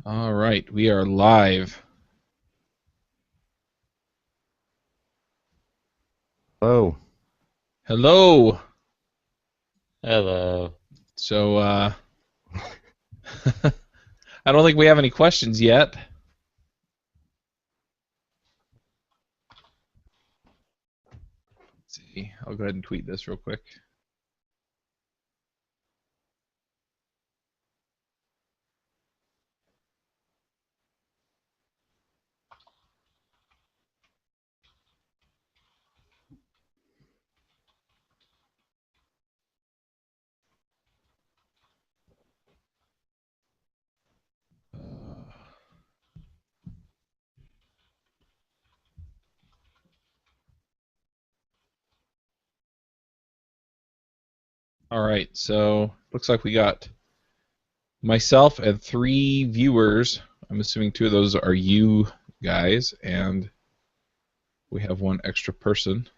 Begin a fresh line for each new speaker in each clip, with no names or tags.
All right, we are live.
Oh,
Hello.
Hello.
So, I don't think we have any questions yet. Let's see. I'll go ahead and tweet this real quick. All right, so looks like we got myself and 3 viewers. I'm assuming 2 of those are you guys, and we have 1 extra person.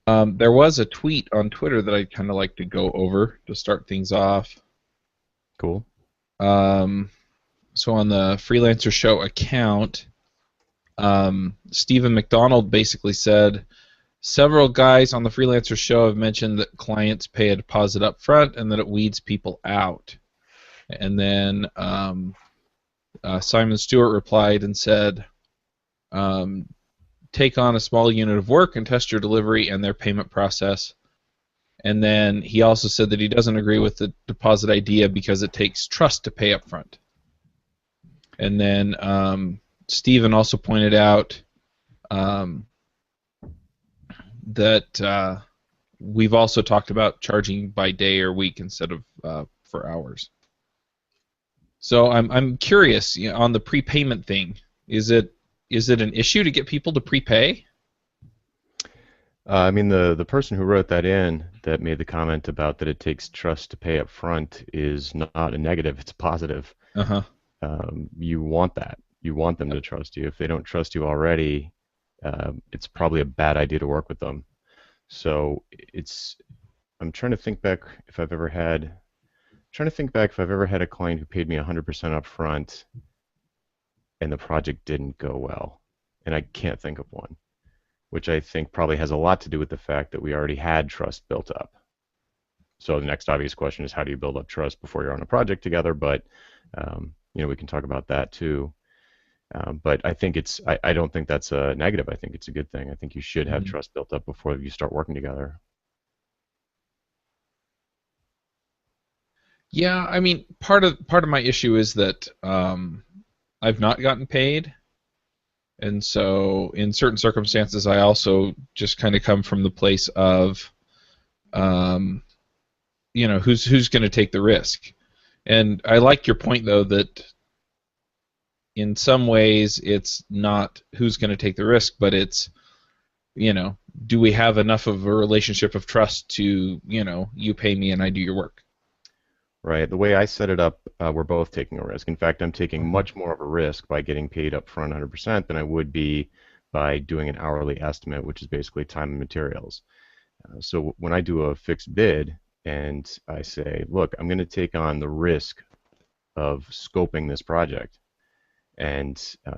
There was a tweet on Twitter that I'd kind of like to go over to start things off.
cool.
So on the Freelancer Show account, Stephen McDonald basically said, several guys on the Freelancer Show have mentioned that clients pay a deposit up front and that it weeds people out. And then Simon Stewart replied and said, um, take on a small unit of work and test your delivery and their payment process. And then he also said that he doesn't agree with the deposit idea because it takes trust to pay up front. And then Stephen also pointed out that we've also talked about charging by day or week instead of for hours. So I'm curious, on the prepayment thing. Is it an issue to get people to prepay?
I mean, the person who wrote that in that made the comment about that it takes trust to pay up front is not a negative, it's a positive.
Uh huh.
You want that. You want them to trust you. If they don't trust you already, it's probably a bad idea to work with them. So I'm trying to think back if I've ever had, a client who paid me 100% up front and the project didn't go well. And I can't think of one, which I think probably has a lot to do with the fact that we already had trust built up. So the next obvious question is, how do you build up trust before you're on a project together? But we can talk about that too. But I don't think that's a negative. I think it's a good thing. I think you should have
Mm-hmm.
trust built up before you start working together.
Yeah, I mean, part of my issue is that I've not gotten paid, and so in certain circumstances, I also just kind of come from the place of, um, who's going to take the risk. And I like your point though that in some ways it's not who's going to take the risk, but it's, do we have enough of a relationship of trust to, you pay me and I do your work.
Right. The way I set it up, we're both taking a risk. In fact, I'm taking
Mhm.
much more of a risk by getting paid up front 100% than I would be by doing an hourly estimate, which is basically time and materials. So when I do a fixed bid and I say, look, I'm going to take on the risk of scoping this project. And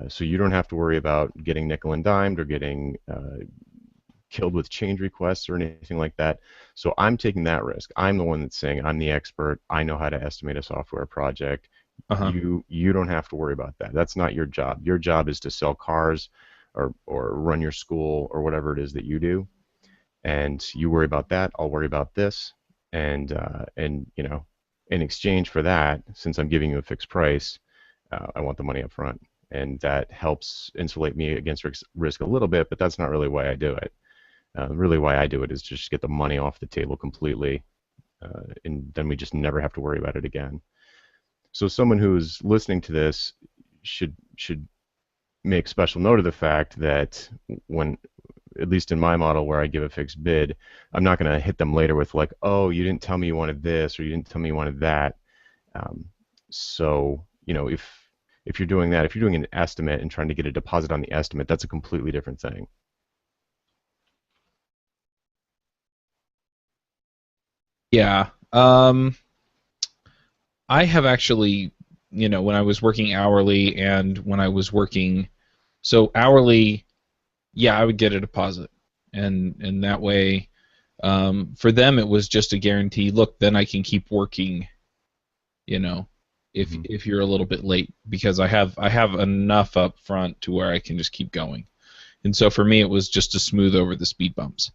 so you don't have to worry about getting nickel and dimed or getting killed with change requests or anything like that. So I'm taking that risk. I'm the one that's saying I'm the expert. I know how to estimate a software project.
Uh-huh.
You don't have to worry about that. That's not your job. Your job is to sell cars or run your school or whatever it is that you do. And you worry about that. I'll worry about this. And in exchange for that, since I'm giving you a fixed price, I want the money up front. And that helps insulate me against risk a little bit, but that's not really why I do it. Really, why I do it is just get the money off the table completely, and then we just never have to worry about it again. So someone who's listening to this should make special note of the fact that when, at least in my model where I give a fixed bid, I'm not going to hit them later with like, oh, you didn't tell me you wanted this or you didn't tell me you wanted that. Um, so if you're doing that, if you're doing an estimate and trying to get a deposit on the estimate, that's a completely different thing.
Yeah. I have actually, when I was working hourly and when I was working, so hourly, yeah, I would get a deposit, and that way, for them it was just a guarantee. Look, then I can keep working, you know, if
Hmm.
if you're a little bit late because I have enough up front to where I can just keep going. And so for me, it was just to smooth over the speed bumps.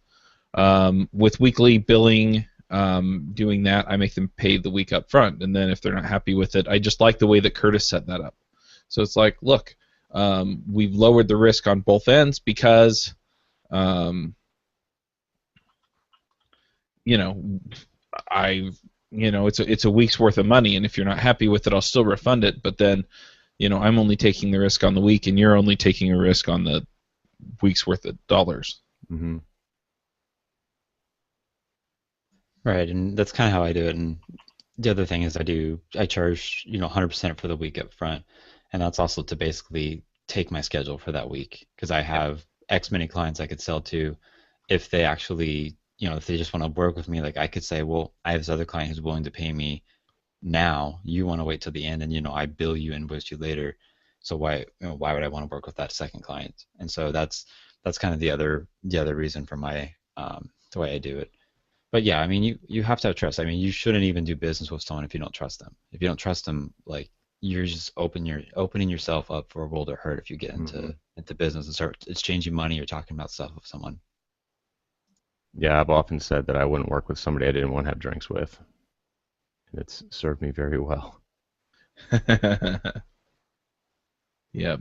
With weekly billing, doing that, I make them pay the week up front, and then if they're not happy with it, I just like the way that Curtis set that up. So it's like, look, we've lowered the risk on both ends because, um, you know, I, it's a week's worth of money, and if you're not happy with it, I'll still refund it. But then, I'm only taking the risk on the week, and you're only taking a risk on the week's worth of dollars.
Hmm.
Right, and that's kind of how I do it. And the other thing is I charge, 100% for the week up front, and that's also to basically take my schedule for that week because I have X many clients I could sell to. If they actually, if they just want to work with me, like I could say, well, I have this other client who's willing to pay me now. You want to wait till the end, and I bill you, invoice you later. So why would I want to work with that second client? And so that's kind of the other reason for my the way I do it. But yeah, I mean, you have to have trust. I mean, you shouldn't even do business with someone if you don't trust them. If you don't trust them, like you're just opening yourself up for a world of hurt if you get
Hmm.
into business and start exchanging money or talking about stuff with someone.
Yeah, I've often said that I wouldn't work with somebody I didn't want to have drinks with. And it's served me very well.
Yep.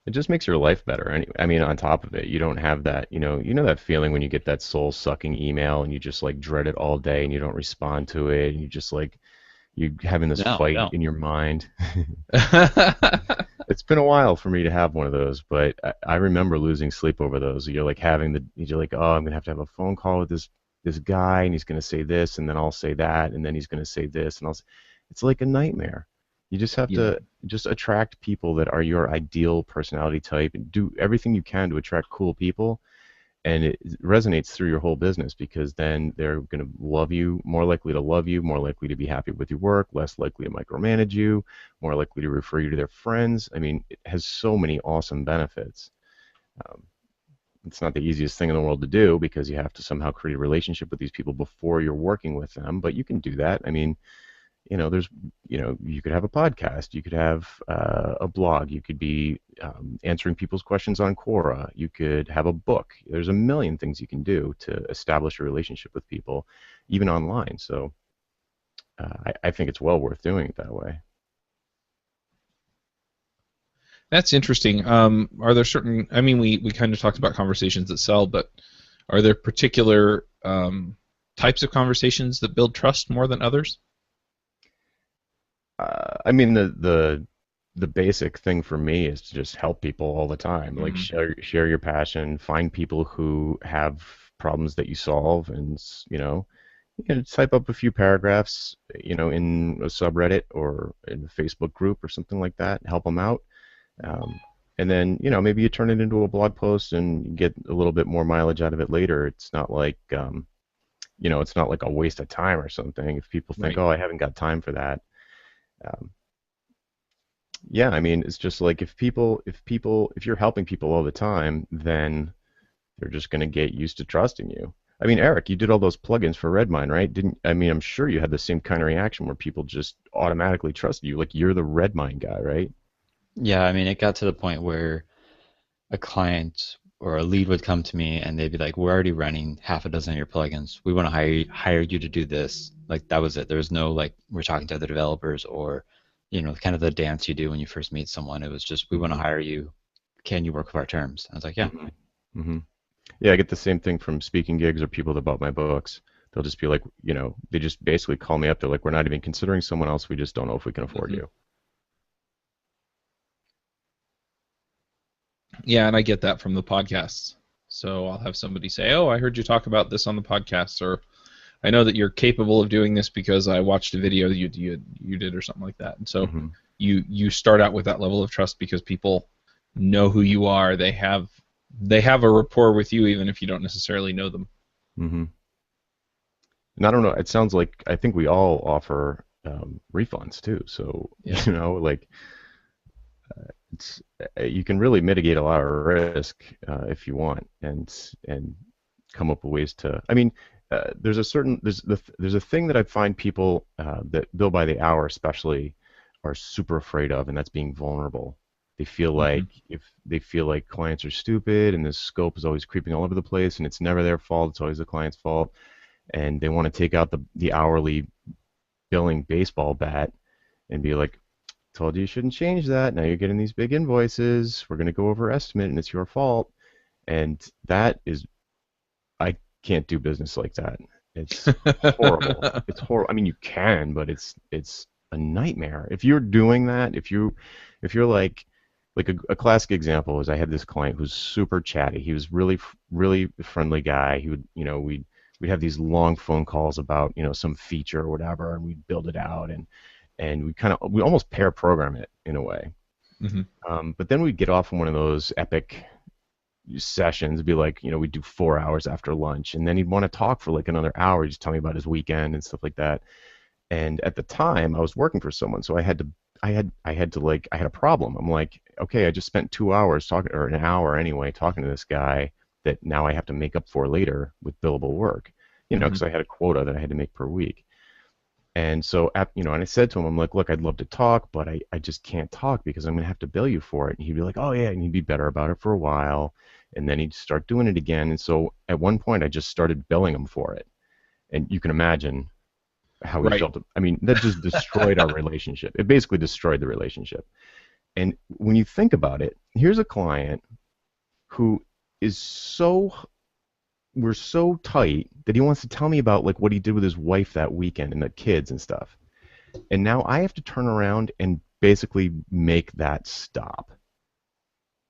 It just makes your life better. I mean, on top of it, you don't have that, that feeling when you get that soul-sucking email and you just like dread it all day and you don't respond to it and you just like you having this
No,
fight
no.
in your mind. It's been a while for me to have one of those, but I remember losing sleep over those. You're like, oh, I'm gonna have to have a phone call with this guy, and he's gonna say this, and then I'll say that, and then he's gonna say this, and it's like a nightmare. You just have
Yeah.
to just attract people that are your ideal personality type, and do everything you can to attract cool people, and it resonates through your whole business because then they're going to love you, more likely to love you, more likely to be happy with your work, less likely to micromanage you, more likely to refer you to their friends. I mean, it has so many awesome benefits. Um, it's not the easiest thing in the world to do because you have to somehow create a relationship with these people before you're working with them, but you can do that. I mean, there's, you could have a podcast, you could have a blog, you could be answering people's questions on Quora, you could have a book. There's a million things you can do to establish a relationship with people, even online. So I think it's well worth doing it that way.
That's interesting. Are there certain? I mean, we kind of talked about conversations that sell, but are there particular types of conversations that build trust more than others?
I mean, the basic thing for me is to just help people all the time. Like
Hmm.
share your passion, find people who have problems that you solve, and you can type up a few paragraphs, in a subreddit or in a Facebook group or something like that, help them out. Um, and then, maybe you turn it into a blog post and you get a little bit more mileage out of it later. It's not like a waste of time or something. If people think,
Right.
oh, I haven't got time for that. Um, yeah, I mean, it's just like if you're helping people all the time, then they're just going to get used to trusting you. I mean, Eric, you did all those plugins for Redmine, right? Didn't I mean, I'm sure you had the same kind of reaction where people just automatically trust you, like you're the Redmine guy, right?
Yeah, I mean, it got to the point where a client or a lead would come to me and they'd be like, "We're already running half a dozen of your plugins. We want to hire you to do this." Like that was it. There was no like we're talking to other developers or, kind of the dance you do when you first meet someone. It was just we want to
Hmm.
hire you. Can you work with our terms? I was like, yeah.
Hmm. Hmm. Yeah, I get the same thing from speaking gigs or people that bought my books. They'll just be like, they just basically call me up. They're like, we're not even considering someone else. We just don't know if we can afford
Hmm.
you.
Yeah, and I get that from the podcasts. So I'll have somebody say, "Oh, I heard you talk about this on the podcast," or "I know that you're capable of doing this because I watched a video that you did," or something like that. And so
Hmm.
you start out with that level of trust because people know who you are. They have a rapport with you even if you don't necessarily know them.
Hmm. And I don't know. It sounds like I think we all offer refunds too. So
Yeah.
like it's you can really mitigate a lot of risk if you want, and come up with ways to. I mean, there's a certain there's a thing that I find people that bill by the hour especially are super afraid of, and that's being vulnerable. They feel
Hmm.
like if they feel like clients are stupid and the scope is always creeping all over the place and it's never their fault, it's always the client's fault, and they want to take out the hourly billing baseball bat and be like, told you shouldn't change that. Now you're getting these big invoices. We're going to go over estimate and it's your fault. And that is, I can't do business like that. It's horrible. It's horrible. I mean, you can, but it's a nightmare. If you're doing that, if you're like a classic example is I had this client who's super chatty. He was really friendly guy. He would, we'd have these long phone calls about, some feature or whatever, and we'd build it out, and we almost pair program it in a way.
Hmm.
But then we'd get off on one of those epic sessions. It'd be like, we'd do 4 hours after lunch, and then he'd want to talk for like another hour, just tell me about his weekend and stuff like that. And at the time, I was working for someone, so I had a problem. I'm like, okay, I just spent 2 hours talking, or an hour anyway, talking to this guy that now I have to make up for later with billable work,
Hmm.
because I had a quota that I had to make per week. And so, and I said to him, I'm like, look, I'd love to talk, but I just can't talk because I'm going to have to bill you for it. And he'd be like, oh, yeah, and he'd be better about it for a while. And then he'd start doing it again. And so at one point, I just started billing him for it. And you can imagine how he
Right.
felt. I mean, that just destroyed our relationship. It basically destroyed the relationship. And when you think about it, here's a client who is we're so tight that he wants to tell me about like what he did with his wife that weekend and the kids and stuff. And now I have to turn around and basically make that stop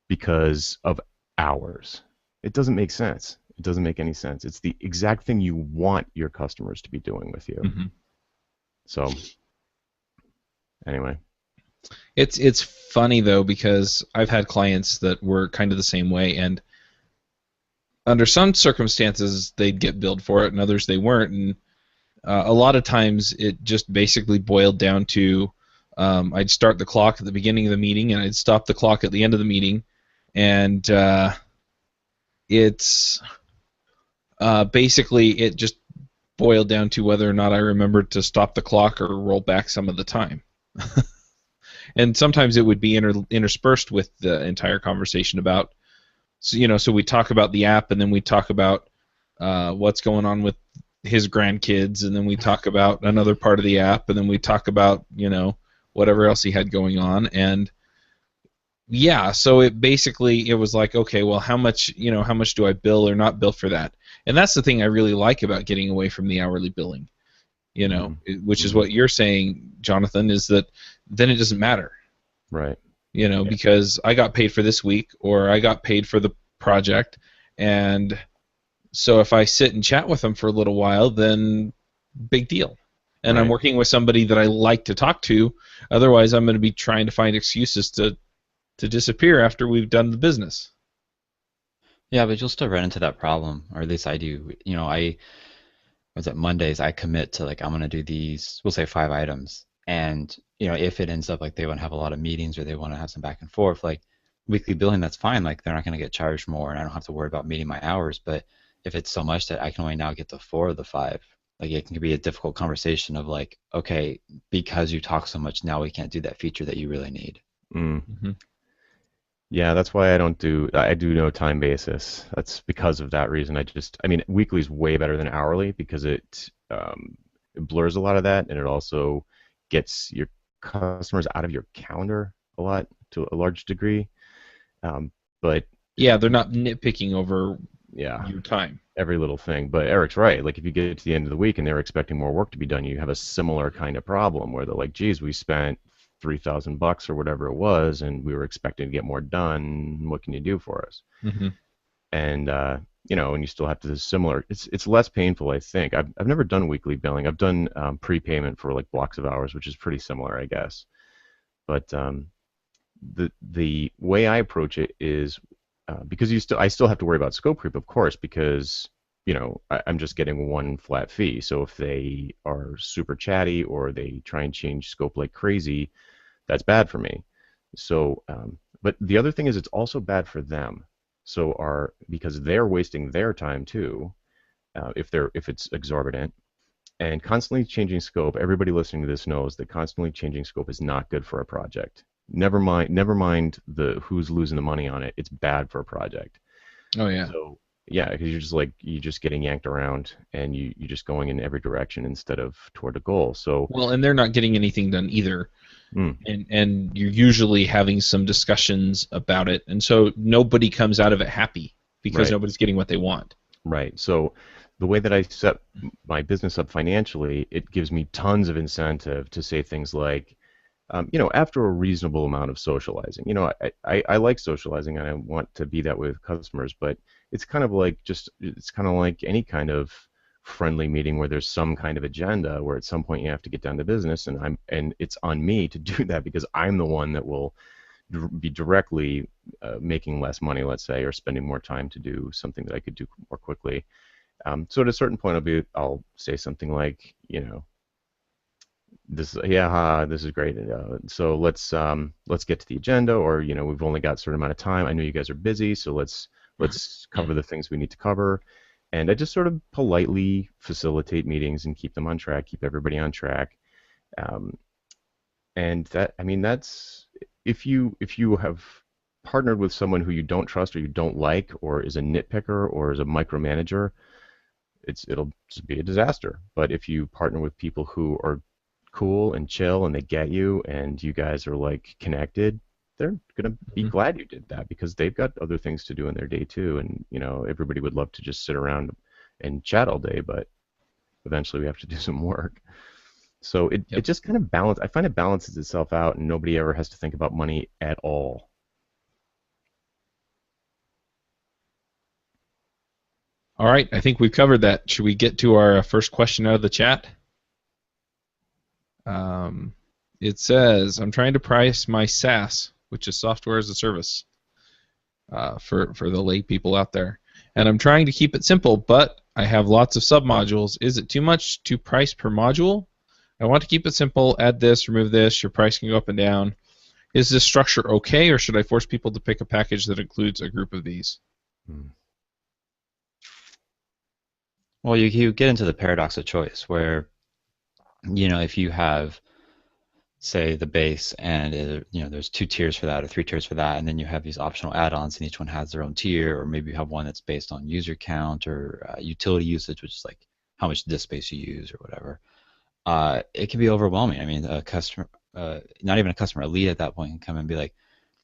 because of hours. It doesn't make sense. It doesn't make any sense. It's the exact thing you want your customers to be doing with you.
Hmm.
So anyway,
It's funny though because I've had clients that were kind of the same way, and under some circumstances they'd get billed for it, and others they weren't. And a lot of times it just basically boiled down to I'd start the clock at the beginning of the meeting and I'd stop the clock at the end of the meeting, and it's basically it just boiled down to whether or not I remembered to stop the clock or roll back some of the time. And sometimes it would be interspersed with the entire conversation about, so we talk about the app, and then we talk about what's going on with his grandkids, and then we talk about another part of the app, and then we talk about whatever else he had going on. And yeah, so it was like, okay, well, how much do I bill or not bill for that? And that's the thing I really like about getting away from the hourly billing,
hmm
which is
hmm
what you're saying, Jonathan, is that then it doesn't matter,
right. Yeah.
because I got paid for this week or I got paid for the project, and so if I sit and chat with them for a little while, then big deal. And I'm
Right.
working with somebody that I like to talk to. Otherwise, I'm going to be trying to find excuses to disappear after we've done the business.
Yeah, but you'll still run into that problem, or at least I do. Was it Mondays? I commit to like I'm gonna do these, we'll say 5 items, and if it ends up like they want to have a lot of meetings or they want to have some back and forth, like weekly billing, that's fine. Like they're not gonna get charged more, and I don't have to worry about meeting my hours. But if it's so much that I can only now get to 4 of the 5, like it can be a difficult conversation of like, okay, because you talk so much, now we can't do that feature that you really need.
Mm.
Hmm.
Yeah, that's why I do no time basis. That's because of that reason. I mean, weekly is way better than hourly because it blurs a lot of that, and it also gets your customers out of your calendar a lot to a large degree. Um, but
Yeah, they're not nitpicking over
yeah,
your time.
every little thing. But Eric's right. Like if you get to the end of the week and they're expecting more work to be done, you have a similar kind of problem where they're like, "Geez, we spent $3,000 or whatever it was, and we were expecting to get more done. What can you do for us?"
Hmm.
And and you still have to similar. It's less painful, I think. I've never done weekly billing. I've done prepayment for like blocks of hours, which is pretty similar, I guess. But the way I approach it is because I still have to worry about scope creep, of course, because I'm just getting one flat fee. So if they are super chatty or they try and change scope like crazy, that's bad for me. So, but the other thing is it's also bad for them. Because they're wasting their time too, if it's exorbitant. And constantly changing scope, everybody listening to this knows that constantly changing scope is not good for a project. Never mind the who's losing the money on it. It's bad for a project.
Oh yeah.
So yeah, because you're just getting yanked around and you're just going in every direction instead of toward a goal. So
Well, and they're not getting anything done either.
mm,
And you're usually having some discussions about it, and so nobody comes out of it happy because
right,
nobody's getting what they want.
right. So the way that I set my business up financially, it gives me tons of incentive to say things like, after a reasonable amount of socializing. I like socializing and I want to be that way with customers, but it's kind of like any kind of friendly meeting where there's some kind of agenda where at some point you have to get down to business, and it's on me to do that because I'm the one that will be directly making less money, let's say, or spending more time to do something that I could do more quickly. So at a certain point, I'll say something like, this is great. So let's get to the agenda, or we've only got a certain amount of time. I know you guys are busy, so let's cover the things we need to cover. And I just sort of politely facilitate meetings and keep them on track, keep everybody on track. Um, and that's if you have partnered with someone who you don't trust or you don't like, or is a nitpicker or is a micromanager, it'll just be a disaster. But if you partner with people who are cool and chill and they get you and you guys are like connected, they're gonna be
Mhm.
glad you did that because they've got other things to do in their day too. And everybody would love to just sit around and chat all day, but eventually we have to do some work. So it
Yep.
just kind of I find it balances itself out and nobody ever has to think about money at all.
All right, I think we've covered that. Should we get to our first question out of the chat? Um, it says, I'm trying to price my SaaS, which is software as a service, for the lay people out there. And I'm trying to keep it simple, but I have lots of submodules. Is it too much to price per module? I want to keep it simple. Add this, remove this. Your price can go up and down. Is this structure okay, or should I force people to pick a package that includes a group of these?
Hmm.
Well, you get into the paradox of choice where, if you have, say, the base and there's 2 tiers for that or 3 tiers for that, and then you have these optional add-ons and each one has their own tier, or maybe you have one that's based on user count or utility usage, which is like how much disk space you use or whatever. It can be overwhelming. I mean, a customer, not even a customer, a lead at that point can come and be like,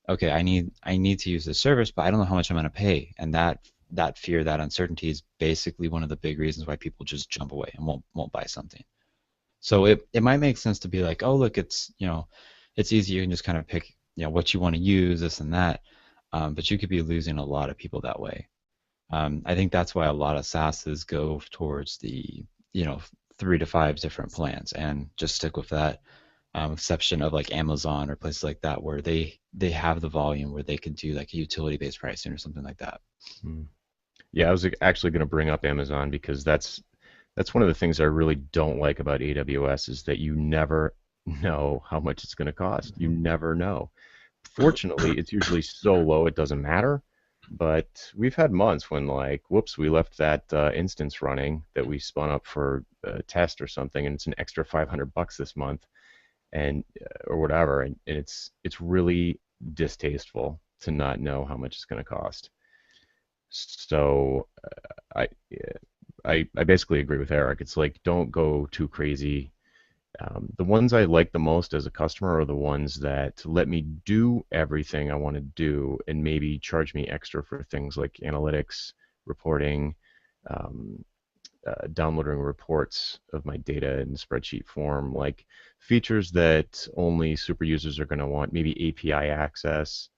okay, I need to use this service, but I don't know how much I'm going to pay, and that fear, that uncertainty is basically one of the big reasons why people just jump away and won't buy something. So it might make sense to be like, oh look, it's easy. You can just kind of pick what you want to use, this and that, but you could be losing a lot of people that way. I think that's why a lot of SaaSes go towards the 3 to 5 different plans and just stick with that. Exception of like Amazon or places like that where they have the volume where they could do like a utility-based pricing or something like that.
Hmm. Yeah, I was actually going to bring up Amazon because that's one of the things I really don't like about AWS is that you never know how much it's going to cost. You never know. Fortunately, it's usually so low it doesn't matter. But we've had months when like, whoops, we left that instance running that we spun up for a test or something, and it's an extra $500 this month, and or whatever, and it's really distasteful to not know how much it's going to cost. So I I basically agree with Eric. It's like don't go too crazy. The ones I like the most as a customer are the ones that let me do everything I want to do and maybe charge me extra for things like analytics, reporting, um, downloading reports of my data in spreadsheet form, like features that only super users are going to want, maybe API access.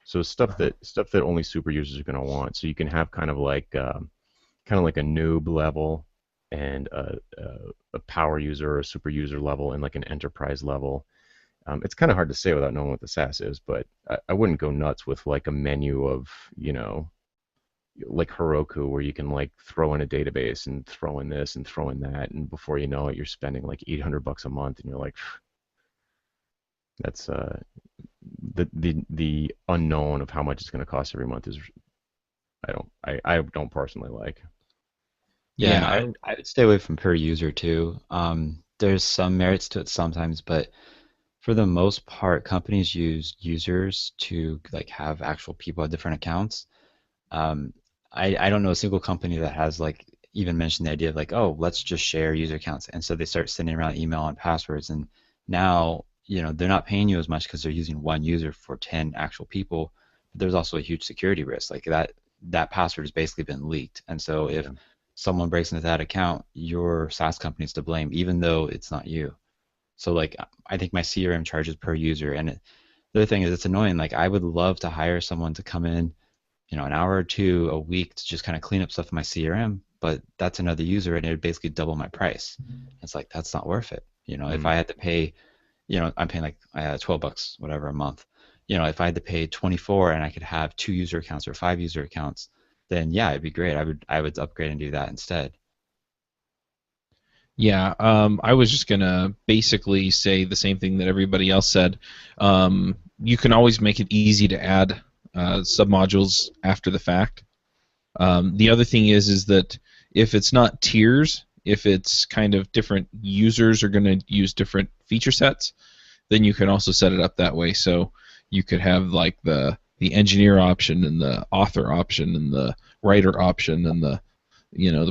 So stuff that only super users are going to want. So you can have kind of like a noob level and a power user or a super user level and like an enterprise level. It's kind of hard to say without knowing what the SaaS is, but I wouldn't go nuts with like a menu of, like Heroku, where you can like throw in a database and throw in this and throw in that, and before you know it, you're spending like $800 a month, and you're like, that's the unknown of how much it's going to cost every month is I don't personally like.
Yeah, and
Yeah,
I would stay away from per user too. There's some merits to it sometimes, but for the most part, companies use users to like have actual people at different accounts. Um, I don't know a single company that has like even mentioned the idea of like, oh, let's just share user accounts. And so they start sending around email and passwords. And now, they're not paying you as much because they're using one user for 10 actual people. But there's also a huge security risk. Like that password has basically been leaked. And so if
Yeah.
someone breaks into that account, your SaaS company is to blame, even though it's not you. So like I think my CRM charges per user. And the other thing is it's annoying. Like I would love to hire someone to come in an hour or two a week to just kind of clean up stuff in my CRM, but that's another user and it would basically double my price. It's like, that's not worth it. If
Mm.
I had to pay, I'm paying like $12, whatever a month. If I had to pay 24 and I could have 2 user accounts or 5 user accounts, then yeah, it'd be great. I would upgrade and do that instead.
yeah. I was just gonna basically say the same thing that everybody else said. You can always make it easy to add submodules after the fact. The other thing is that if it's not tiers, if it's kind of different users are going to use different feature sets, then you can also set it up that way. So you could have like the engineer option and the author option and the writer option and the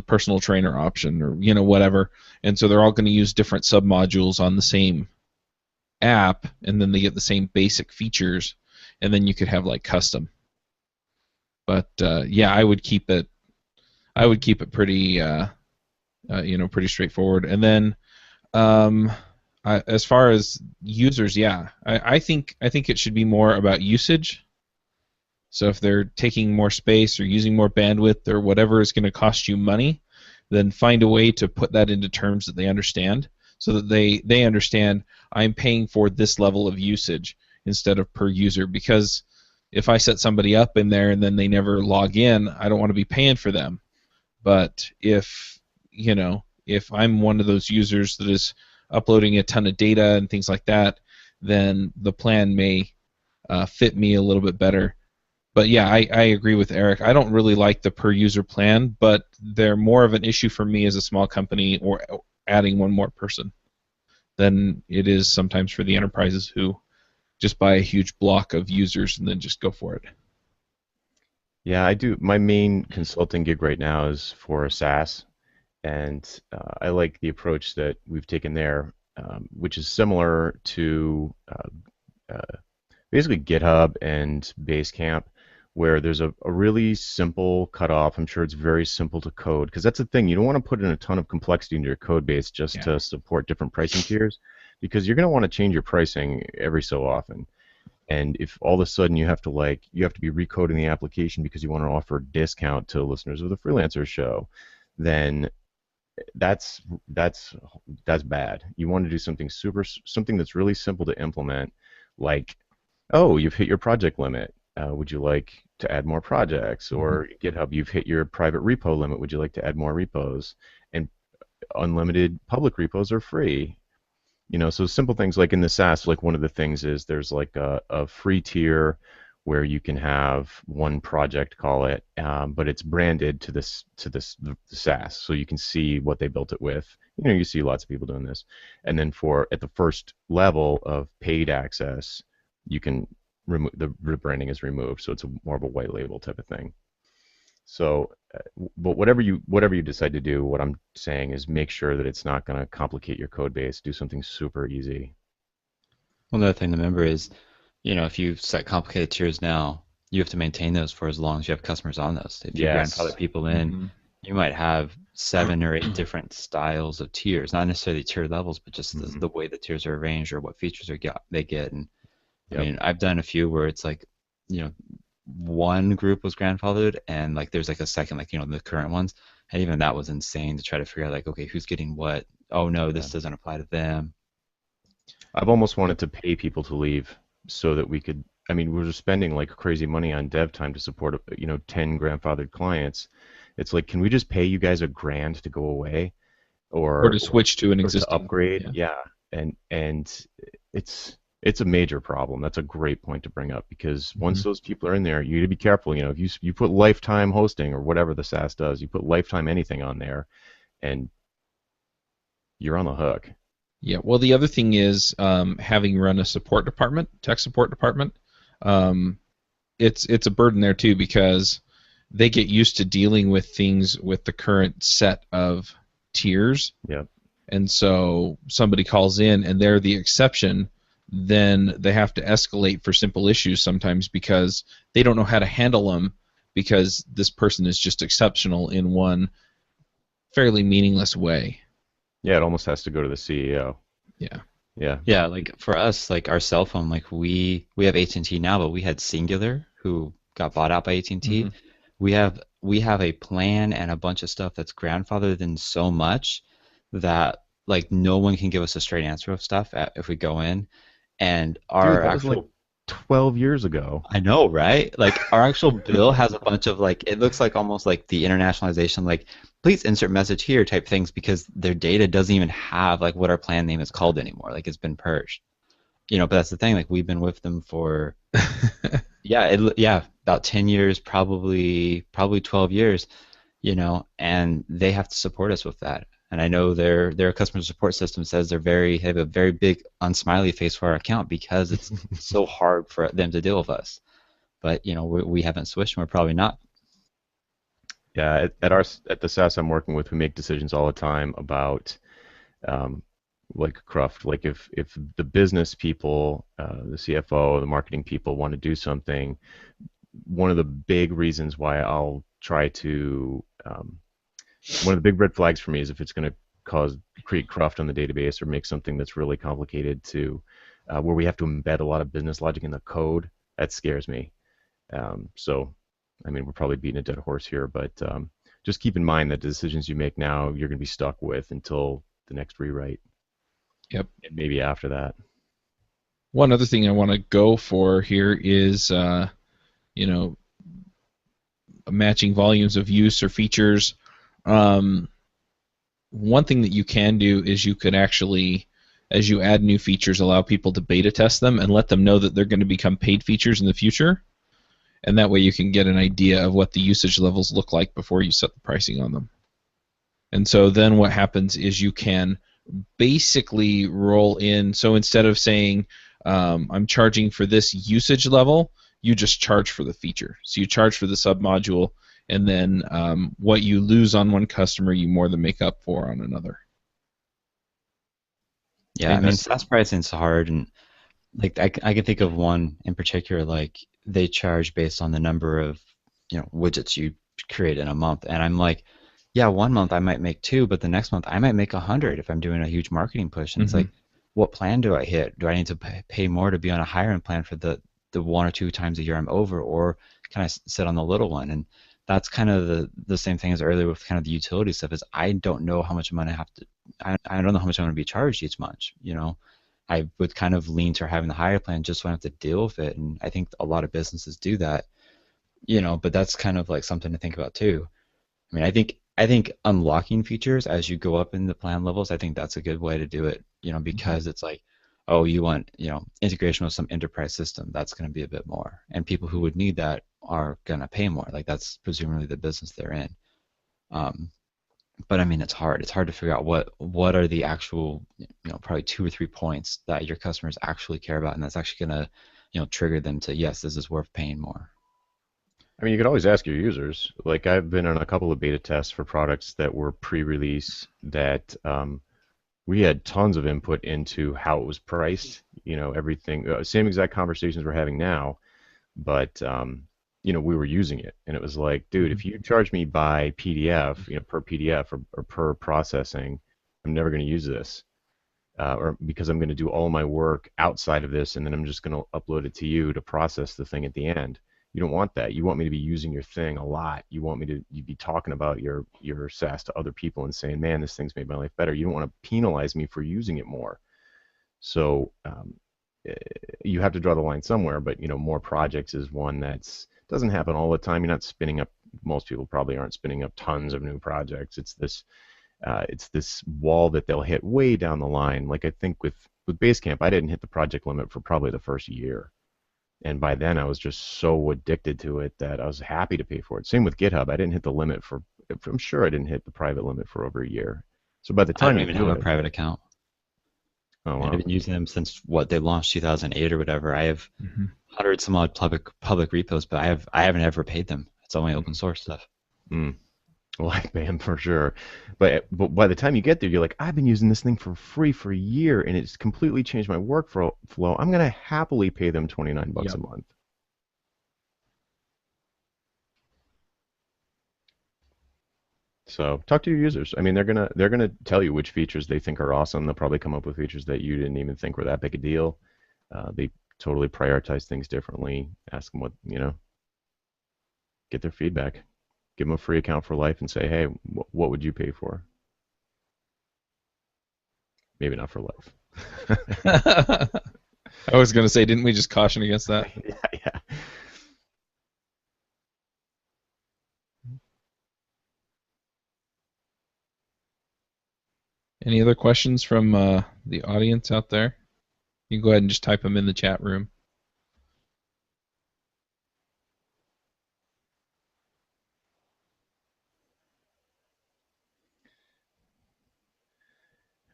personal trainer option or whatever. And so they're all going to use different submodules on the same app, and then they get the same basic features, and then you could have like custom. But yeah, I would keep it. I would keep it pretty, pretty straightforward. And then, um, as far as users, yeah, I think it should be more about usage. So if they're taking more space or using more bandwidth or whatever is going to cost you money, then find a way to put that into terms that they understand, so that they understand I'm paying for this level of usage instead of per user. Because if I set somebody up in there and then they never log in, I don't want to be paying for them. But if I'm one of those users that is uploading a ton of data and things like that, then the plan may fit me a little bit better. But yeah, I agree with Eric. I don't really like the per user plan, but they're more of an issue for me as a small company or adding one more person than it is sometimes for the enterprises who just buy a huge block of users and then just go for it.
Yeah, I do. My main consulting gig right now is for a SaaS, and I like the approach that we've taken there, which is similar to basically GitHub and Basecamp, where there's a really simple cutoff. I'm sure it's very simple to code, because that's the thing. You don't want to put in a ton of complexity into your code base just
Yeah.
to support different pricing tiers, because you're going to want to change your pricing every so often. And if all of a sudden you have to be recoding the application because you want to offer a discount to listeners of the Freelancers Show, then that's bad. You want to do something that's really simple to implement, like, oh, you've hit your project limit. Would you like to add more projects? Or GitHub, you've hit your private repo limit. Would you like to add more repos? And unlimited public repos are free. So simple things like in the SaaS, like one of the things is there's like a free tier where you can have one project, call it, but it's branded to the SaaS, so you can see what they built it with. You see lots of people doing this, and then at the first level of paid access, you can remove the branding is removed, so it's more of a white label type of thing. So, but whatever you decide to do, what I'm saying is make sure that it's not going to complicate your code base. Do something super easy.
One other thing to remember is, if you set complicated tiers now, you have to maintain those for as long as you have customers on those. If you grandfather
Yes.
people in,
Mhm.
you might have 7 or 8 different styles of tiers, not necessarily tier levels, but just
Mhm.
the way the tiers are arranged or what features they get. And I
Yep.
mean, I've done a few where it's like, you know, one group was grandfathered and like there's like a second, like, the current ones. And even that was insane to try to figure out like, okay, who's getting what? Oh no,
Yeah.
this doesn't apply to them.
I've almost wanted to pay people to leave so that we could. I mean, we're just spending like crazy money on dev time to support 10 grandfathered clients. It's like, can we just pay you guys $1,000 to go away,
Or
or
to switch to an
to
existing.
upgrade?
Yeah.
Yeah, and it's a major problem. That's a great point to bring up, because once those people are in there, you got to be careful. If you put lifetime hosting or whatever the SaaS does, you put lifetime anything on there, and you're on the hook.
Yeah. Well, the other thing is having run a support department, tech support department. Um, it's a burden there too, because they get used to dealing with things with the current set of tiers.
Yeah.
And so somebody calls in and they're the exception, then they have to escalate for simple issues sometimes because they don't know how to handle them, because this person is just exceptional in one fairly meaningless way.
Yeah, it almost has to go to the CEO.
Yeah.
Yeah.
Yeah, like for us, like our cell phone, like we have AT&T now, but we had Singular who got bought out by AT&T.
Mhm.
We have a plan and a bunch of stuff that's grandfathered in so much that like no one can give us a straight answer of stuff if we go in, and
Dude,
our
that was like
actual
12 years ago.
I know, right? Like our actual bill has a bunch of like it looks like almost like the internationalization, like please insert message here type things because their data doesn't even have like what our plan name is called anymore. Like it's been purged. But that's the thing. Like we've been with them for yeah, about 10 years, probably 12 years, and they have to support us with that. And I know their customer support system says they have a very big unsmiley face for our account because it's so hard for them to deal with us. But we haven't switched, and we're probably not.
Yeah, at the SaaS I'm working with, we make decisions all the time about um, like cruft. Like if the business people, the CFO, the marketing people want to do something, one of the big reasons why I'll try to one of the big red flags for me is if it's going to create cruft on the database or make something that's really complicated to where we have to embed a lot of business logic in the code. That scares me. So, I mean, we're probably beating a dead horse here, but just keep in mind that the decisions you make now, you're going to be stuck with until the next rewrite.
Yep.
And maybe after that.
One other thing I want to go for here is, matching volumes of use or features. One thing that you can do is you could actually, as you add new features, allow people to beta test them and let them know that they're going to become paid features in the future. And that way you can get an idea of what the usage levels look like before you set the pricing on them. And so then what happens is you can basically roll in. So instead of saying I'm charging for this usage level, you just charge for the feature. So you charge for the submodule, and then what you lose on one customer, you more than make up for on another.
Yeah, I mean, SaaS pricing is hard, and like I can think of one in particular. Like they charge based on the number of widgets you create in a month, and I'm like, yeah, one month I might make 2, but the next month I might make 100 if I'm doing a huge marketing push. And it's like, what plan do I hit? Do I need to pay more to be on a higher end plan for the 1 or 2 times a year I'm over, or can I sit on the little one? And that's kind of the same thing as earlier with kind of the utility stuff. Is I don't know how much I'm gonna have to. I don't know how much I'm gonna be charged each month. I would kind of lean to having the higher plan just so I don't have to deal with it. And I think a lot of businesses do that. But that's kind of like something to think about too. I mean, I think unlocking features as you go up in the plan levels, I think that's a good way to do it, because it's like, oh, you want, integration with some enterprise system, that's going to be a bit more. And people who would need that are going to pay more. Like that's presumably the business they're in. But I mean, it's hard. It's hard to figure out what are the actual, probably 2 or 3 points that your customers actually care about, and that's actually going to, trigger them to, yes, this is worth paying more.
I mean, you could always ask your users. Like I've been on a couple of beta tests for products that were pre-release that we had tons of input into how it was priced. Everything, same exact conversations we're having now, but we were using it, and it was like, dude, if you charge me by PDF, per PDF or per processing, I'm never going to use this, or because I'm going to do all my work outside of this, and then I'm just going to upload it to you to process the thing at the end. You don't want that. You want me to be using your thing a lot. You want me to be talking about your SaaS to other people and saying, man, this thing's made my life better. You don't want to penalize me for using it more. So you have to draw the line somewhere, but more projects is one doesn't happen all the time. You're not spinning up. Most people probably aren't spinning up tons of new projects. It's this wall that they'll hit way down the line. Like I think with Basecamp, I didn't hit the project limit for probably the first year, and by then I was just so addicted to it that I was happy to pay for it. Same with GitHub. I didn't hit the limit for. I'm sure I didn't hit the private limit for over a year. So by the
I
time
don't
you
even
do
have a
it,
private account.
oh
And
wow.
I've been using them since they launched 2008 or whatever. I have hundred some odd public repos, but I haven't ever paid them. It's all my open source stuff.
Mm. Well, I pay them for sure, but by the time you get there, you're like, I've been using this thing for free for a year, and it's completely changed my workflow. I'm gonna happily pay them $29
Yep.
a month. So talk to your users. I mean, they're gonna tell you which features they think are awesome. They'll probably come up with features that you didn't even think were that big a deal. They totally prioritize things differently. Ask them get their feedback. Give them a free account for life and say, hey, what would you pay for? Maybe not for life.
I was going to say, didn't we just caution against that?
Yeah.
Any other questions from the audience out there? You can go ahead and just type them in the chat room.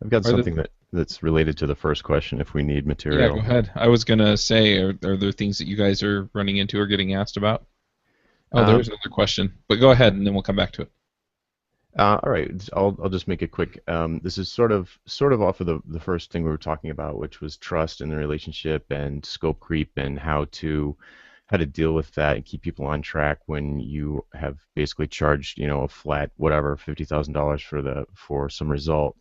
I've got something that's related to the first question if we need material.
Yeah, go ahead. I was going to say, are there things that you guys are running into or getting asked about? Oh, there's another question. But go ahead, and then we'll come back to it.
All right, I'll just make it quick. This is sort of off of the first thing we were talking about, which was trust in the relationship and scope creep and how to deal with that and keep people on track when you have basically charged a flat whatever $50,000 for some result.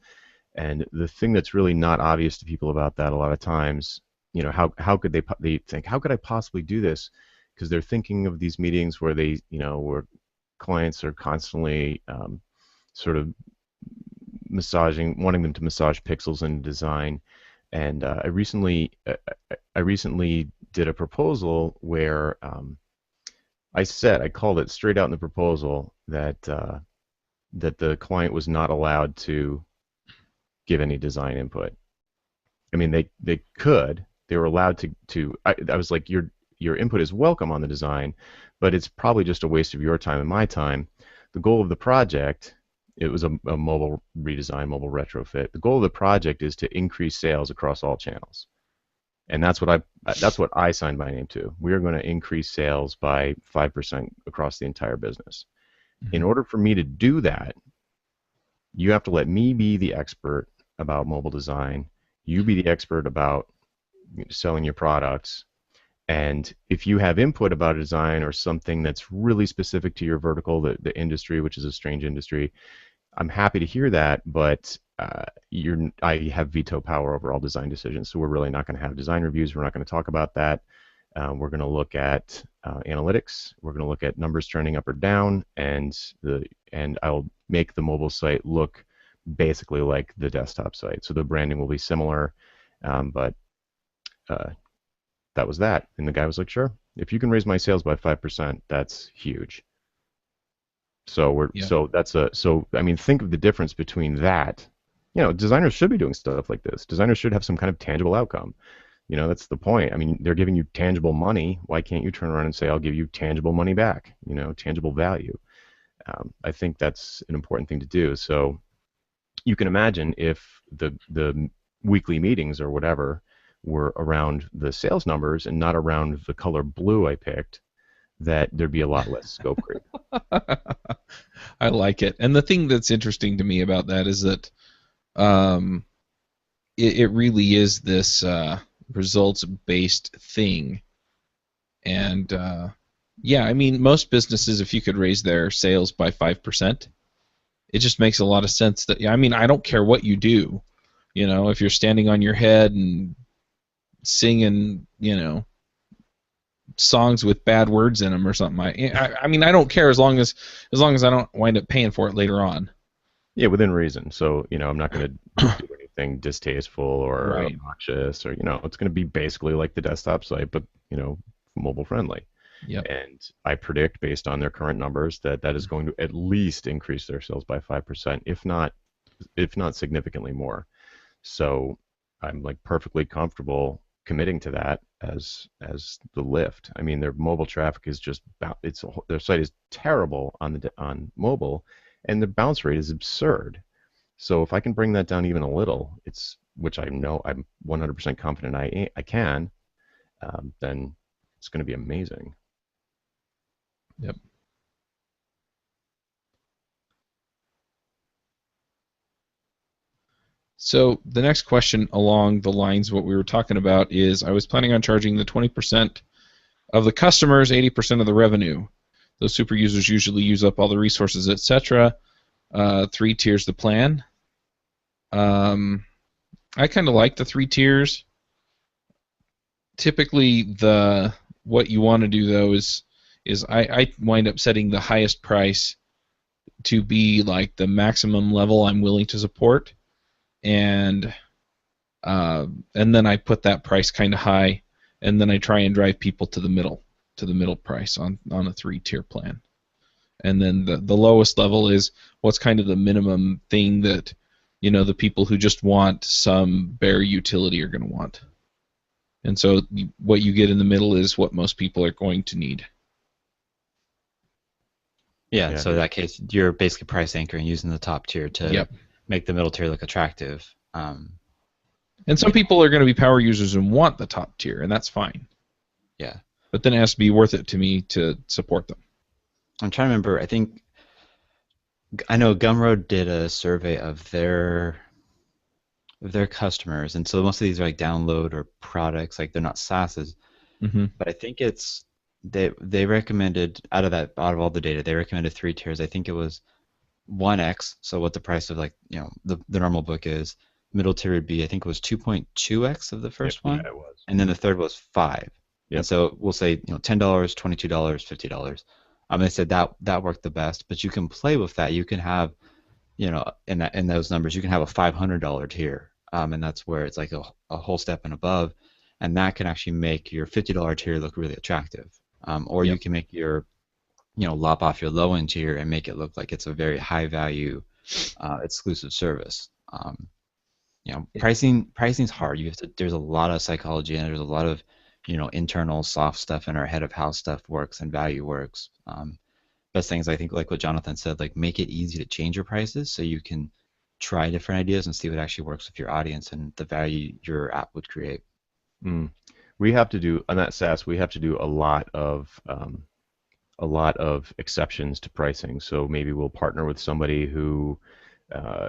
And the thing that's really not obvious to people about that a lot of times, how could they think, how could I possibly do this? Because they're thinking of these meetings where where clients are constantly sort of wanting them to massage pixels in design. And I recently did a proposal where I called it straight out in the proposal that the client was not allowed to give any design input. I mean, they were allowed to. I was like, your input is welcome on the design, but it's probably just a waste of your time and my time. The goal of the project, it was a mobile redesign, mobile retrofit. The goal of the project is to increase sales across all channels, and that's what I signed my name to. We are going to increase sales by 5% across the entire business. Mm-hmm. In order for me to do that, you have to let me be the expert about mobile design. You be the expert about selling your products. And if you have input about a design or something that's really specific to your vertical, the industry, which is a strange industry, I'm happy to hear that, but I have veto power over all design decisions, so we're really not going to have design reviews. We're not going to talk about that. We're going to look at analytics. We're going to look at numbers trending up or down, and I'll make the mobile site look basically like the desktop site. So the branding will be similar, but that was that. And the guy was like, sure, if you can raise my sales by 5%, that's huge. So I mean, think of the difference between that. Designers should be doing stuff like this. Designers should have some kind of tangible outcome. That's the point. I mean, they're giving you tangible money. Why can't you turn around and say, I'll give you tangible money back, tangible value? I think that's an important thing to do. So you can imagine if the weekly meetings or whatever were around the sales numbers and not around the color blue I picked, that there'd be a lot less scope creep.
I like it. And the thing that's interesting to me about that is that it really is this results-based thing. And yeah, I mean, most businesses, if you could raise their sales by 5%, it just makes a lot of sense that, I mean, I don't care what you do. If you're standing on your head and singing, songs with bad words in them or something. I mean, I don't care as long as I don't wind up paying for it later on.
Yeah, within reason. So I'm not going to do anything distasteful or
Right.
obnoxious, or it's going to be basically like the desktop site, but mobile friendly.
Yep.
And I predict, based on their current numbers, that that is going to at least increase their sales by 5%, if not significantly more. So I'm like perfectly comfortable committing to that as the lift. I mean, their mobile traffic is just their site is terrible on mobile, and the bounce rate is absurd. So if I can bring that down even a little, which I know I'm 100% confident I can, then it's going to be amazing.
Yep. So the next question along the lines of what we were talking about is, I was planning on charging the 20% of the customers, 80% of the revenue. Those super users usually use up all the resources, etc. 3 tiers the plan. I kind of like the 3 tiers. Typically, what you want to do though is I wind up setting the highest price to be like the maximum level I'm willing to support, and then I put that price kind of high, and then I try and drive people to the middle price on a 3-tier plan. And then the lowest level is what's kind of the minimum thing that the people who just want some bare utility are going to want. And so what you get in the middle is what most people are going to need.
Yeah, so in that case, you're basically price anchoring using the top tier to make the middle tier look attractive.
And some people are going to be power users and want the top tier, and that's fine.
Yeah.
But then it has to be worth it to me to support them.
I'm trying to remember. I know Gumroad did a survey of their customers, and so most of these are like download or products, like they're not SaaSes.
Mm-hmm.
But I think they recommended, out of all the data, they recommended 3 tiers. I think it was 1x, so what the price of the normal book is. Middle tier would be, I think it was 2.2x of the first one.
Yeah, it was.
And then the third was 5.
Yep.
And so we'll say $10, $22, $50. They said that worked the best, but you can play with that. You can have, in those numbers, you can have a $500 tier, and that's where it's like a whole step and above, and that can actually make your $50 tier look really attractive. Or you can make your, lop off your low end tier and make it look like it's a very high value, exclusive service. Pricing's hard. There's a lot of psychology and there's a lot of, internal soft stuff in our head of how stuff works and value works. Best things, I think, like what Jonathan said, like make it easy to change your prices so you can try different ideas and see what actually works with your audience and the value your app would create.
We have to do on that SaaS. We have to do a lot of exceptions to pricing. So maybe we'll partner with somebody who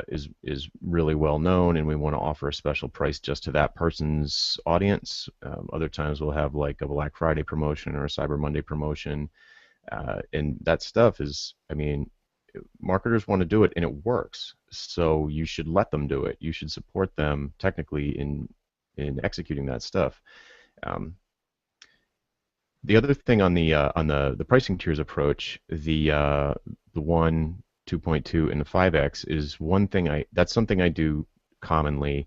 is really well known, and we want to offer a special price just to that person's audience. Other times we'll have like a Black Friday promotion or a Cyber Monday promotion, and that stuff is, I mean, marketers want to do it and it works. So you should let them do it. You should support them technically in executing that stuff. The other thing on the pricing tiers approach, the 1, 2.2, and the 5x is one thing that's something I do commonly,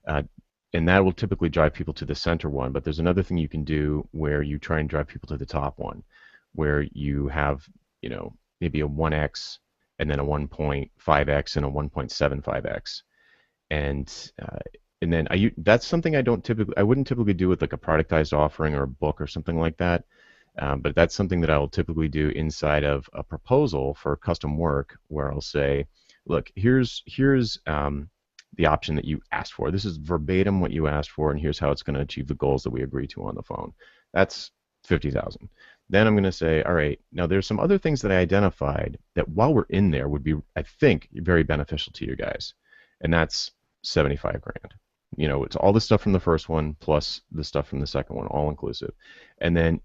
and that will typically drive people to the center one. But there's another thing you can do where you try and drive people to the top one, where you have maybe a 1x and then a 1.5x and a 1.75x, and then that's something I wouldn't typically do with like a productized offering or a book or something like that. But that's something that I will typically do inside of a proposal for custom work, where I'll say, look, here's the option that you asked for. This is verbatim what you asked for, and here's how it's going to achieve the goals that we agree to on the phone. That's $50,000. Then I'm going to say, all right, now there's some other things that I identified that while we're in there would be, I think, very beneficial to you guys, and that's $75,000. It's all the stuff from the first one plus the stuff from the second one, all inclusive. And then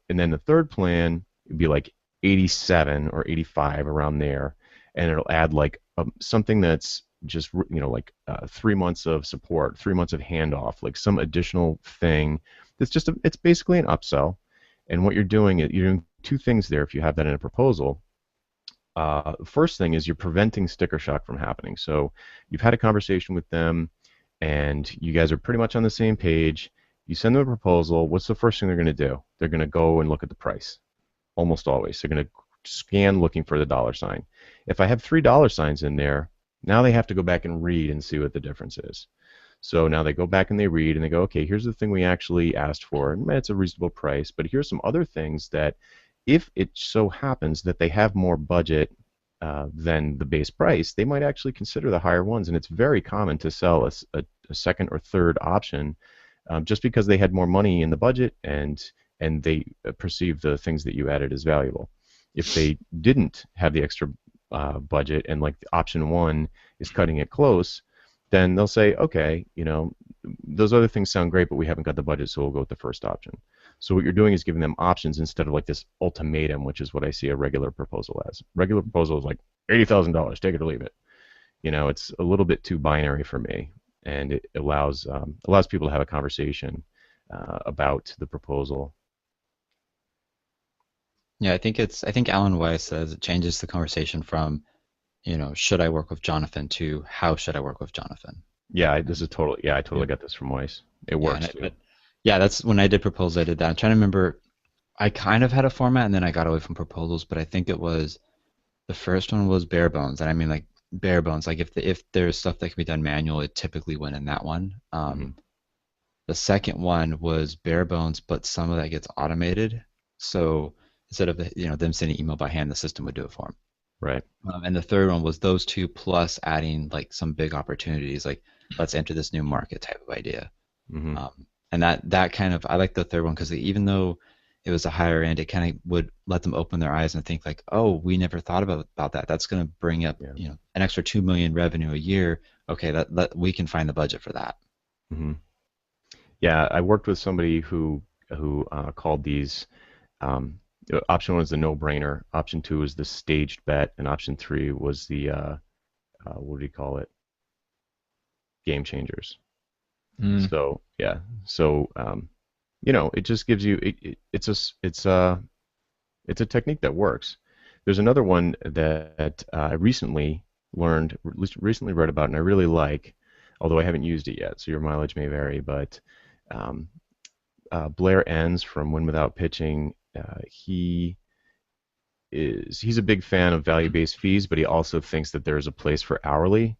the third plan would be like 87 or 85, around there, and it'll add like something that's just 3 months of support, 3 months of handoff, like some additional thing that's it's basically an upsell. And what you're doing is you're doing 2 things there if you have that in a proposal. The first thing is you're preventing sticker shock from happening. So you've had a conversation with them, and you guys are pretty much on the same page. You send them a proposal. What's the first thing they're going to do? They're going to go and look at the price. Almost always. They're going to scan looking for the dollar sign. If I have $3 in there, now they have to go back and read and see what the difference is. So now they go back and they read and they go, okay, here's the thing we actually asked for. And it's a reasonable price, but here's some other things that if it so happens that they have more budget than the base price, they might actually consider the higher ones. And it's very common to sell a second or third option just because they had more money in the budget and they perceive the things that you added as valuable. If they didn't have the extra budget and like the option one is cutting it close, then they'll say, okay, those other things sound great, but we haven't got the budget, so we'll go with the first option. So what you're doing is giving them options instead of like this ultimatum, which is what I see a regular proposal as. Regular proposal is like $80,000, take it or leave it. It's a little bit too binary for me, and it allows people to have a conversation about the proposal.
Yeah, I think Alan Weiss says it changes the conversation from, should I work with Jonathan to how should I work with Jonathan?
Yeah, I totally got this from Weiss. It works too.
Yeah, that's when I did proposals, I did that. I'm trying to remember, I kind of had a format and then I got away from proposals, but I think it was, the first one was bare bones. And I mean like bare bones, like if there's stuff that can be done manual, it typically went in that one. The second one was bare bones, but some of that gets automated. So instead of them sending email by hand, the system would do it for them.
Right.
And the third one was those two plus adding like some big opportunities, like let's enter this new market type of idea. And that kind of, I like the third one because even though it was a higher end, it kind of would let them open their eyes and think like, oh, we never thought about that. That's going to bring up an extra $2 million revenue a year. Okay, that we can find the budget for that.
Yeah, I worked with somebody who called these. Option 1 is the no-brainer. Option 2 is the staged bet, and option 3 was the what do you call it? Game changers. So yeah, it just gives you it's a technique that works. There's another one that I recently learned, at least recently read about, and I really like, although I haven't used it yet, so your mileage may vary. But Blair Enns from Win Without Pitching. He's a big fan of value-based fees, but he also thinks that there's a place for hourly,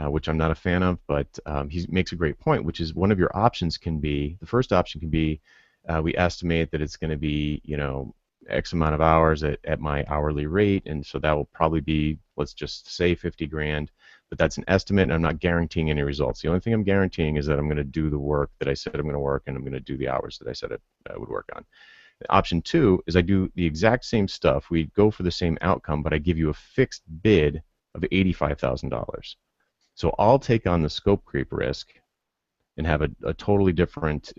which I'm not a fan of. But he makes a great point, which is one of your options can be, the first option can be, we estimate that it's going to be, X amount of hours at my hourly rate, and so that will probably be, let's just say 50 grand. But that's an estimate, and I'm not guaranteeing any results. The only thing I'm guaranteeing is that I'm going to do the work that I said I'm going to work, and I'm going to do the hours that I said I would work on. Option 2 is I do the exact same stuff. We go for the same outcome, but I give you a fixed bid of $85,000. So I'll take on the scope creep risk and have a totally different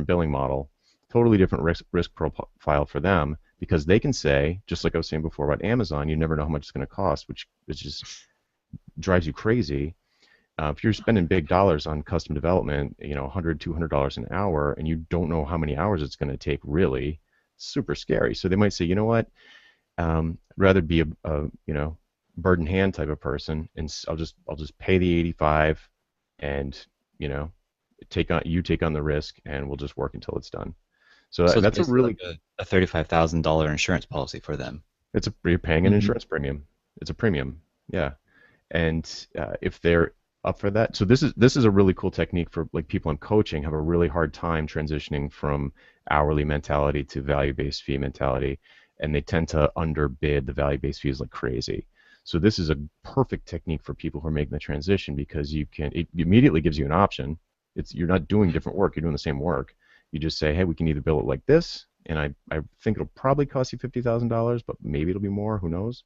billing model, totally different risk profile for them, because they can say, just like I was saying before about Amazon, you never know how much it's going to cost, which just drives you crazy. If you're spending big dollars on custom development, $100, $200 an hour, and you don't know how many hours it's going to take, really, super scary. So they might say, you know what, rather be a bird in hand type of person, and I'll just pay the 85, and you take on the risk, and we'll just work until it's done. So that's a really
like a $35,000 insurance policy for them.
You're paying an insurance premium. It's a premium, yeah. And if they're up for that, so this is a really cool technique for like people in coaching have a really hard time transitioning from hourly mentality to value-based fee mentality, and they tend to underbid the value-based fees like crazy. So this is a perfect technique for people who are making the transition, because it immediately gives you an option. You're not doing different work, you're doing the same work. You just say, hey, we can either bill it like this, and I think it'll probably cost you $50,000, but maybe it'll be more, who knows?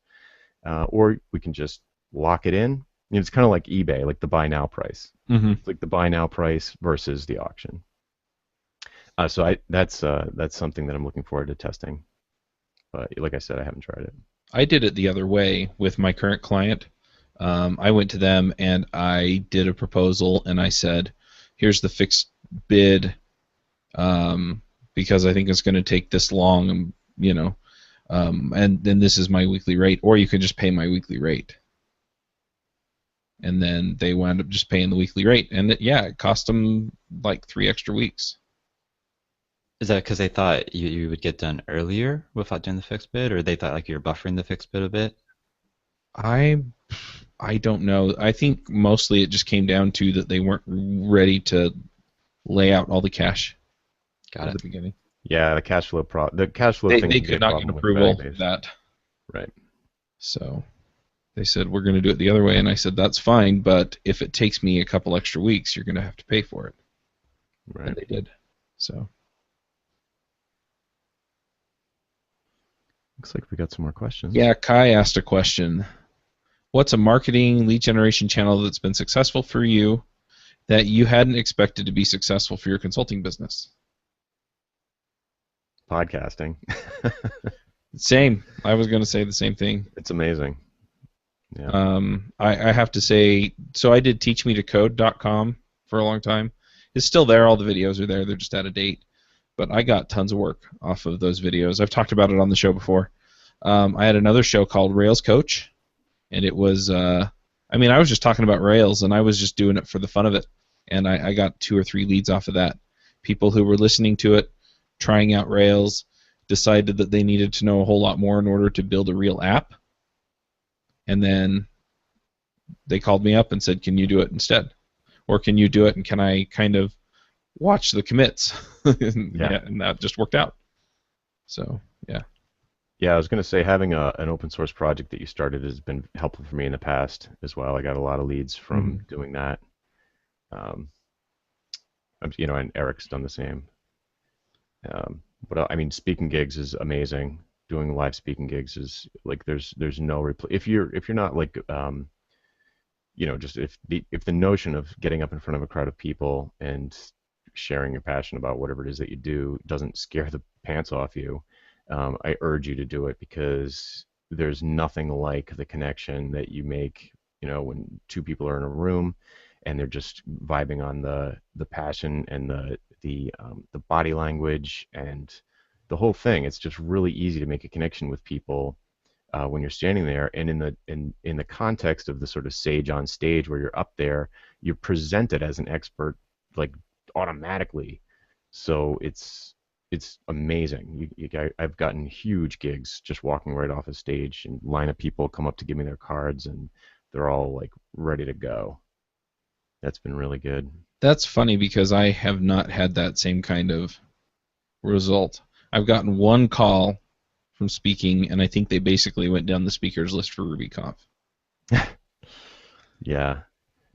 Or we can just lock it in. It's kind of like eBay, like the buy now price. It's like the buy now price versus the auction. So that's something that I'm looking forward to testing. But like I said, I haven't tried it.
I did it the other way with my current client. I went to them and I did a proposal, and I said, here's the fixed bid, because I think it's going to take this long, and then this is my weekly rate, or you can just pay my weekly rate. and then they wound up just paying the weekly rate, and it cost them like 3 extra weeks.
Is that because they thought you would get done earlier without doing the fixed bid, or they thought like you were buffering the fixed bid a bit?
I I don't know. I think mostly it just came down to that they weren't ready to lay out all the cash
Got
at the
it.
beginning.
Yeah, the cash flow
They
thing
they
can be a
could not get
problem with
approval
value
for
based.
that,
Right.
so they said we're going to do it the other way, and I said that's fine, but if it takes me a couple extra weeks, you're going to have to pay for it,
Right.
and they did. So
Looks like we got some more questions.
yeah, Kai asked a question. What's a marketing lead generation channel that's been successful for you that you hadn't expected to be successful for your consulting business?
Podcasting.
Same. I was going to say the same thing.
It's amazing. Yeah.
I have to say, so I did teachmetocode.com for a long time. It's still there. All the videos are there. They're just out of date. But I got tons of work off of those videos. I've talked about it on the show before. I had another show called Rails Coach, and it was, I was just talking about Rails, and I was just doing it for the fun of it. And I got 2 or 3 leads off of that. People who were listening to it, trying out Rails, decided that they needed to know a whole lot more in order to build a real app. And then they called me up and said, can you do it instead? Or can you do it, and can I kind of watch the commits? And that just worked out. So, yeah.
Yeah, I was going to say having an open source project that you started has been helpful for me in the past as well. I got a lot of leads from doing that. And Eric's done the same. But I mean, speaking gigs is amazing. Doing live speaking gigs is like there's no if you're not like just if the notion of getting up in front of a crowd of people and sharing your passion about whatever it is that you do doesn't scare the pants off you, I urge you to do it, because there's nothing like the connection that you make, when 2 people are in a room and they're just vibing on the passion and the body language and the whole thing. It's just really easy to make a connection with people when you're standing there, and in the context of the sort of sage on stage where you're up there, you're presented as an expert like automatically. So it's amazing. I've gotten huge gigs just walking right off a stage, and line of people come up to give me their cards, and they're all like ready to go. That's been really good.
That's funny because I have not had that same kind of result. I've gotten 1 call from speaking, and I think they basically went down the speakers list for RubyConf.
Yeah.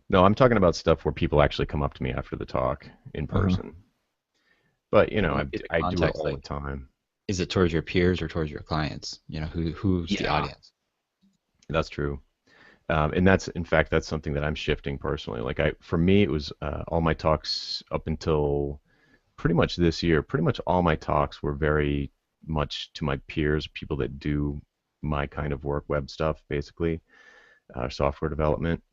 No, I'm talking about stuff where people actually come up to me after the talk in person. But I do it all the time.
Is it towards your peers or towards your clients? Who's the audience?
That's true. And that's something that I'm shifting personally. Like for me, it was all my talks up until pretty much this year. Pretty much all my talks were very much to my peers, people that do my kind of work, web stuff, basically, software development.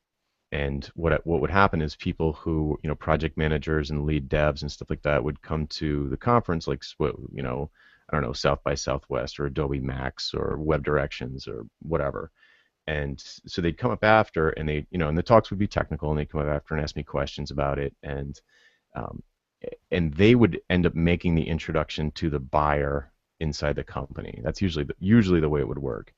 And what would happen is people who, project managers and lead devs and stuff like that would come to the conference, like, I don't know, South by Southwest or Adobe Max or Web Directions or whatever. And so they'd come up after, and and the talks would be technical, and they'd come up after and ask me questions about it, and they would end up making the introduction to the buyer inside the company. That's usually the way it would work.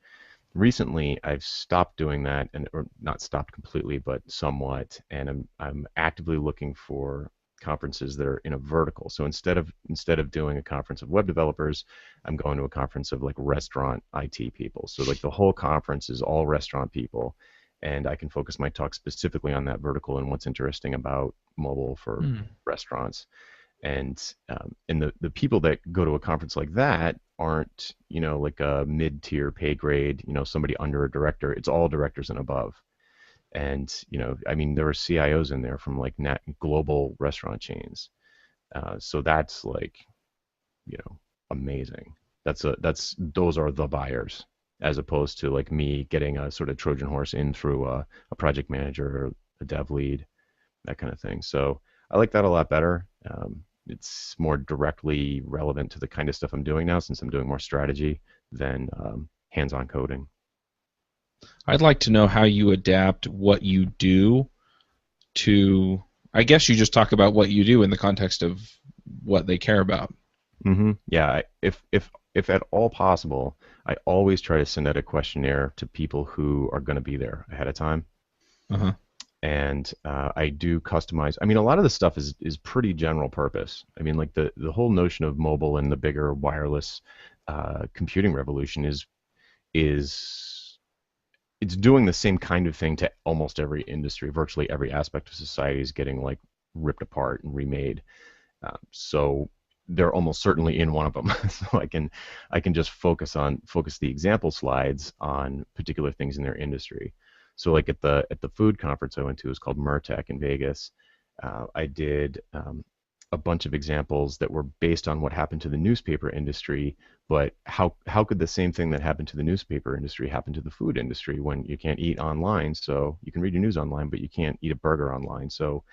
Recently, I've stopped doing that, or not stopped completely, but somewhat, and I'm actively looking for conferences that are in a vertical. So instead of doing a conference of web developers, I'm going to a conference of like restaurant IT people. So like the whole conference is all restaurant people, and I can focus my talk specifically on that vertical and what's interesting about mobile for restaurants. And the people that go to a conference like that aren't, like a mid-tier pay grade, somebody under a director. It's all directors and above. And, there are CIOs in there from like global restaurant chains. So that's like, amazing. Those are the buyers, as opposed to like me getting a sort of Trojan horse in through a project manager or a dev lead, that kind of thing. So I like that a lot better. It's more directly relevant to the kind of stuff I'm doing now, since I'm doing more strategy than hands-on coding.
I'd like to know how you adapt what you do to. I guess you just talk about what you do in the context of what they care about.
Yeah, if at all possible, I always try to send out a questionnaire to people who are going to be there ahead of time.
Uh-huh.
And I do customize. I mean, a lot of the stuff is pretty general purpose. I mean, like the whole notion of mobile and the bigger wireless computing revolution is it's doing the same kind of thing to almost every industry. Virtually every aspect of society is getting like ripped apart and remade. So they're almost certainly in one of them. So I can just focus the example slides on particular things in their industry. So like at the food conference I went to, it was called Mertech in Vegas. I did a bunch of examples that were based on what happened to the newspaper industry, but how could the same thing that happened to the newspaper industry happen to the food industry when you can't eat online? So you can read your news online, but you can't eat a burger online. So,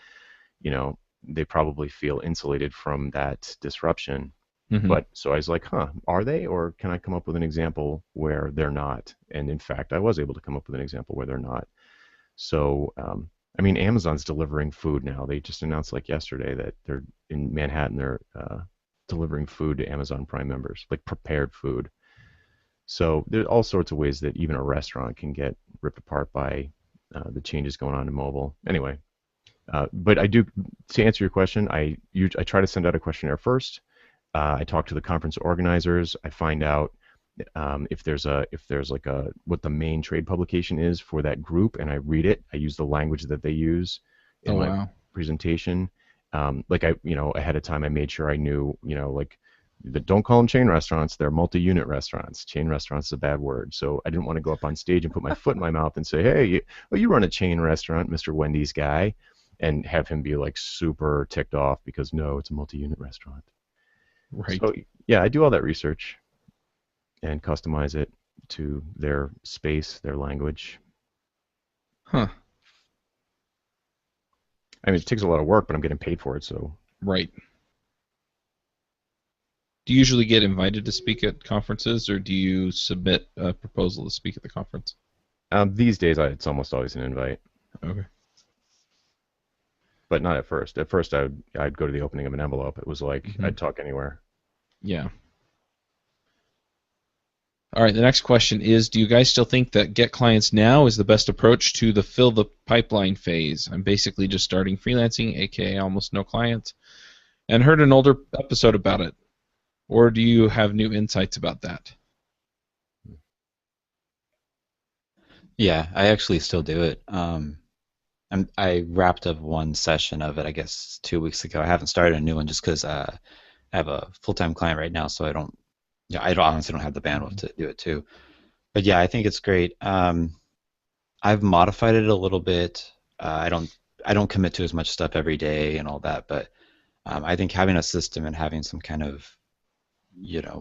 you know, they probably feel insulated from that disruption.
Mm-hmm.
But so I was like, are they? Or can I come up with an example where they're not? And in fact, I was able to come up with an example where they're not. So, I mean, Amazon's delivering food now. They just announced like yesterday that they're in Manhattan, they're delivering food to Amazon Prime members, like prepared food. So there's all sorts of ways that even a restaurant can get ripped apart by the changes going on in mobile. Anyway, but I do, to answer your question, I try to send out a questionnaire first. I talk to the conference organizers. I find out if there's like a what the main trade publication is for that group, and I read it. I use the language that they use in my presentation. Like ahead of time, I made sure I knew, like, don't call them chain restaurants. They're multi-unit restaurants. Chain restaurants is a bad word. So I didn't want to go up on stage and put my foot in my mouth and say, hey, you run a chain restaurant, Mr. Wendy's guy, and have him be like super ticked off because no, it's a multi-unit restaurant.
Right.
So yeah, I do all that research and customize it to their space, their language.
Huh.
I mean, it takes a lot of work, but I'm getting paid for it, so.
Right. Do you usually get invited to speak at conferences, or do you submit a proposal to speak at the conference?
These days, it's almost always an invite.
Okay.
But not at first. At first, I'd go to the opening of an envelope. It was like I'd talk anywhere.
Yeah. All right, the next question is, do you guys still think that get clients now is the best approach to the fill the pipeline phase? I'm basically just starting freelancing, aka almost no clients, and heard an older episode about it. Or do you have new insights about that?
Yeah, I actually still do it. I wrapped up one session of it, I guess, 2 weeks ago. I haven't started a new one just because I have a full-time client right now, so I honestly don't have the bandwidth to do it too. But yeah, I think it's great. I've modified it a little bit. I don't commit to as much stuff every day and all that, but I think having a system and having some kind of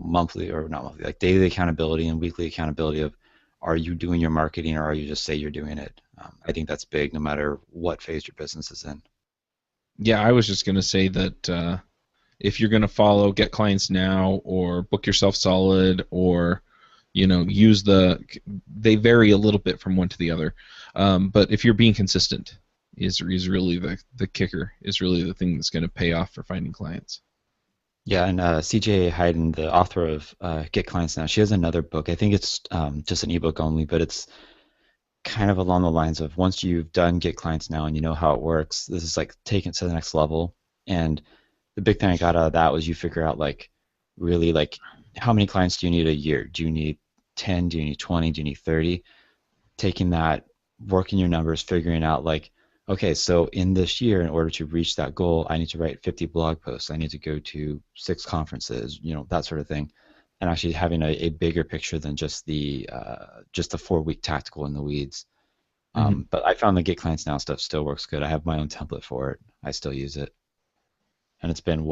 monthly or not monthly, like daily accountability and weekly accountability of, are you doing your marketing or are you just say you're doing it? I think that's big no matter what phase your business is in.
Yeah, I was just going to say that if you're going to follow Get Clients Now or Book Yourself Solid or use they vary a little bit from one to the other, but if you're being consistent is really the kicker, is really the thing that's going to pay off for finding clients.
Yeah, and CJ Hayden, the author of Get Clients Now, she has another book. I think it's just an ebook only, but it's kind of along the lines of, once you've done Get Clients Now and you know how it works, this is like taking it to the next level. And the big thing I got out of that was you figure out really how many clients do you need a year? Do you need 10? Do you need 20? Do you need 30? Taking that, working your numbers, figuring out okay, so in this year, in order to reach that goal, I need to write 50 blog posts. I need to go to 6 conferences, that sort of thing. And actually having a bigger picture than just the 4-week tactical in the weeds. But I found the Get Clients Now stuff still works good. I have my own template for it. I still use it. And it's been,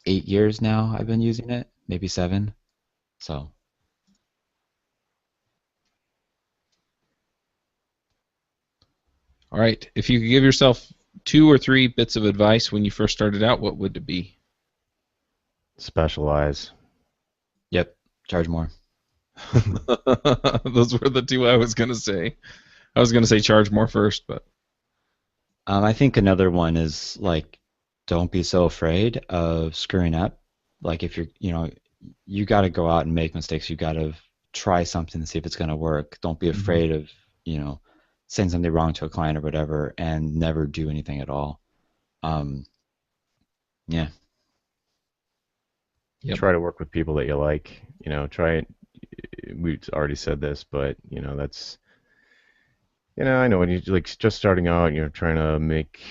8 years now I've been using it, maybe 7. So.
All right. If you could give yourself 2 or 3 bits of advice when you first started out, what would it be?
Specialize.
Yep. Charge more.
Those were the two I was gonna say. I was gonna say charge more first, but
I think another one is like, don't be so afraid of screwing up. Like if you're, you got to go out and make mistakes. You got to try something to see if it's going to work. Don't be
Mhm.
afraid of, saying something wrong to a client or whatever, and never do anything at all. Um, yeah.
Yep.
Try to work with people that you like. Try. We've already said this, but that's. I know when you're like just starting out, and you're trying to make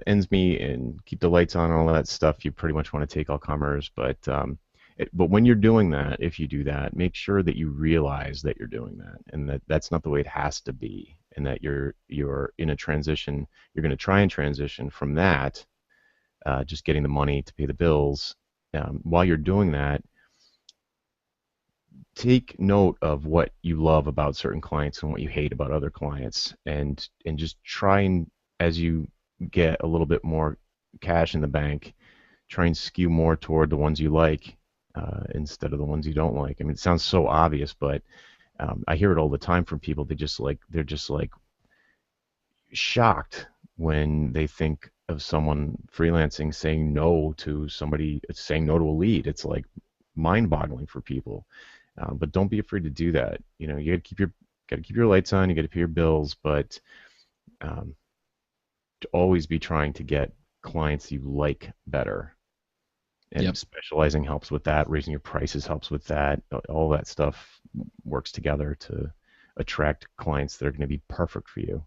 ends meet and keep the lights on and all that stuff. You pretty much want to take all comers, but when you're doing that, if you do that, make sure that you realize that you're doing that, and that that's not the way it has to be, and that you're in a transition. You're going to try and transition from that, just getting the money to pay the bills. While you're doing that, take note of what you love about certain clients and what you hate about other clients, and just try and, as you get a little bit more cash in the bank, try and skew more toward the ones you like, instead of the ones you don't like. I mean, it sounds so obvious, but I hear it all the time from people. They're just like shocked when they think of someone freelancing saying no to somebody, saying no to a lead. It's like mind-boggling for people. But don't be afraid to do that. You got to keep your lights on. You got to pay your bills, but um, to always be trying to get clients you like better. And
Yep.
specializing helps with that. Raising your prices helps with that. All that stuff works together to attract clients that are going to be perfect for you.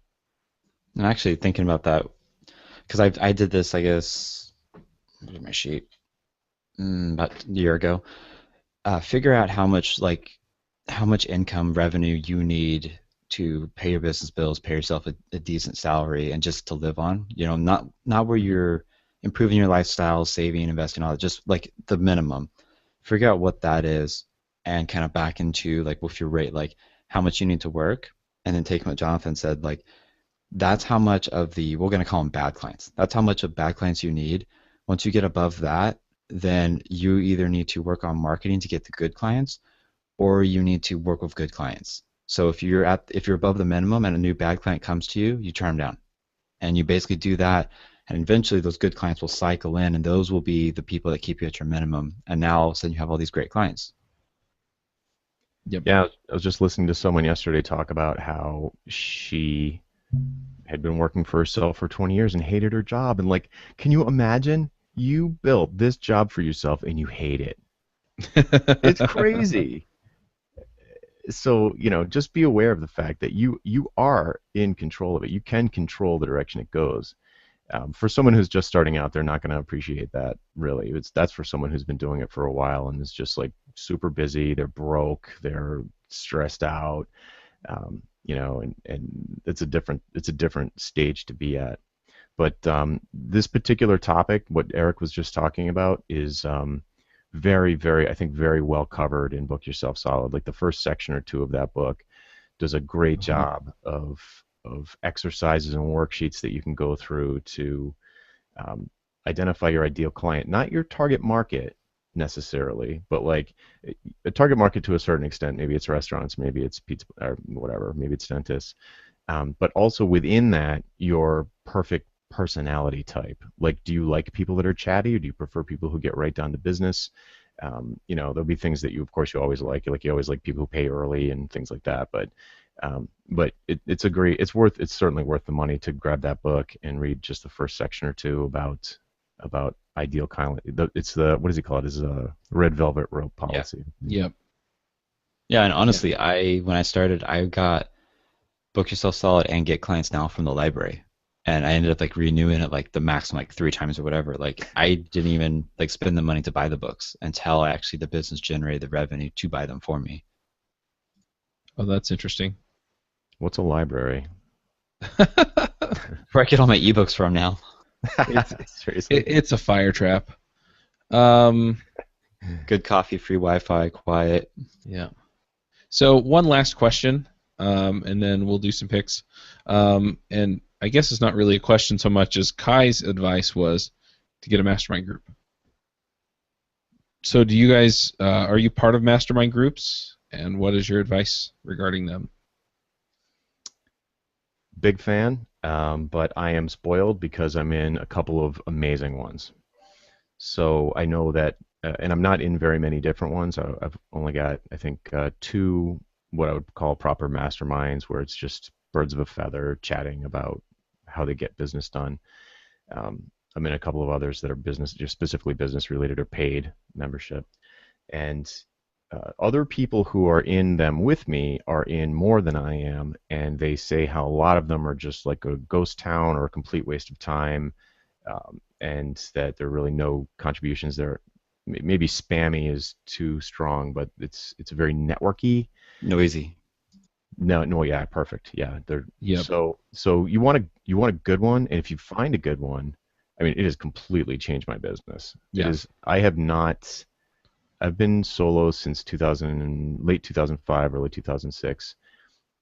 I'm actually thinking about that because I did this, I guess, look at my sheet, about a year ago. Figure out how much income revenue you need to pay your business bills, pay yourself a decent salary, and just to live on. Not where you're improving your lifestyle, saving, investing, all that. Just like the minimum. Figure out what that is, and kind of back into like with your rate, like how much you need to work, and then take what Jonathan said, like that's how much of the, we're going to call them bad clients. That's how much of bad clients you need. Once you get above that, then you either need to work on marketing to get the good clients, or you need to work with good clients. So if you're above the minimum and a new bad client comes to you, you turn them down. And you basically do that, and eventually those good clients will cycle in, and those will be the people that keep you at your minimum. And now all of a sudden you have all these great clients.
Yep.
Yeah, I was just listening to someone yesterday talk about how she had been working for herself for 20 years and hated her job. And like, can you imagine? You built this job for yourself and you hate it. It's crazy. So, just be aware of the fact that you are in control of it. You can control the direction it goes. For someone who's just starting out, they're not going to appreciate that, really. That's for someone who's been doing it for a while and is just like super busy. They're broke. They're stressed out. And it's a different stage to be at. But this particular topic, what Eric was just talking about, is very, very, I think, very well covered in Book Yourself Solid. Like the first section or two of that book does a great job of exercises and worksheets that you can go through to identify your ideal client, not your target market necessarily, but like a target market to a certain extent. Maybe it's restaurants, maybe it's pizza or whatever, maybe it's dentists, but also within that, your perfect personality type. Like, do you like people that are chatty, or do you prefer people who get right down to business? There'll be things that you always like. You always like people who pay early and things like that. But it's certainly worth the money to grab that book and read just the first section or two about ideal client. It's the, what does he call it? Is a red velvet rope policy.
Yep.
Yeah, and honestly, when I started, I got Book Yourself Solid and Get Clients Now from the library. And I ended up like renewing it like the maximum like 3 times or whatever. Like I didn't even like spend the money to buy the books until actually the business generated the revenue to buy them for me.
Oh, that's interesting.
What's a library?
Where I get all my ebooks from now.
Seriously.
It's a fire trap.
Good coffee, free Wi-Fi, quiet.
Yeah. So one last question, and then we'll do some picks. And I guess it's not really a question so much as Kai's advice was to get a mastermind group. So do you guys, are you part of mastermind groups? and what is your advice regarding them?
Big fan, but I am spoiled because I'm in a couple of amazing ones. So I know that, and I'm not in very many different ones. I've only got, I think, two what I would call proper masterminds, where it's just birds of a feather chatting about how they get business done. I'm in a couple of others that are business, just specifically business related or paid membership. And other people who are in them with me are in more than I am, and they say how a lot of them are just like a ghost town or a complete waste of time, and that there are really no contributions there. Maybe spammy is too strong, but it's very networky.
Noisy.
No, yeah, perfect. Yeah, they're
Yep.
so you want a good one, and if you find a good one, I mean, it has completely changed my business. It
Yeah.
is. I have not. I've been solo since 2000, late 2005, early 2006,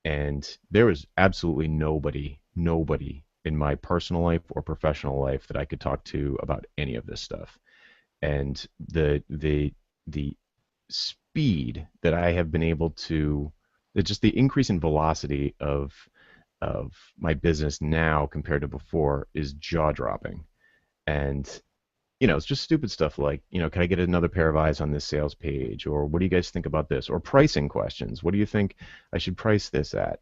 and there was absolutely nobody in my personal life or professional life that I could talk to about any of this stuff. And the speed that I have been able to, just the increase in velocity of my business now compared to before is jaw dropping. And it's just stupid stuff like, can I get another pair of eyes on this sales page? Or what do you guys think about this? Or pricing questions. What do you think I should price this at?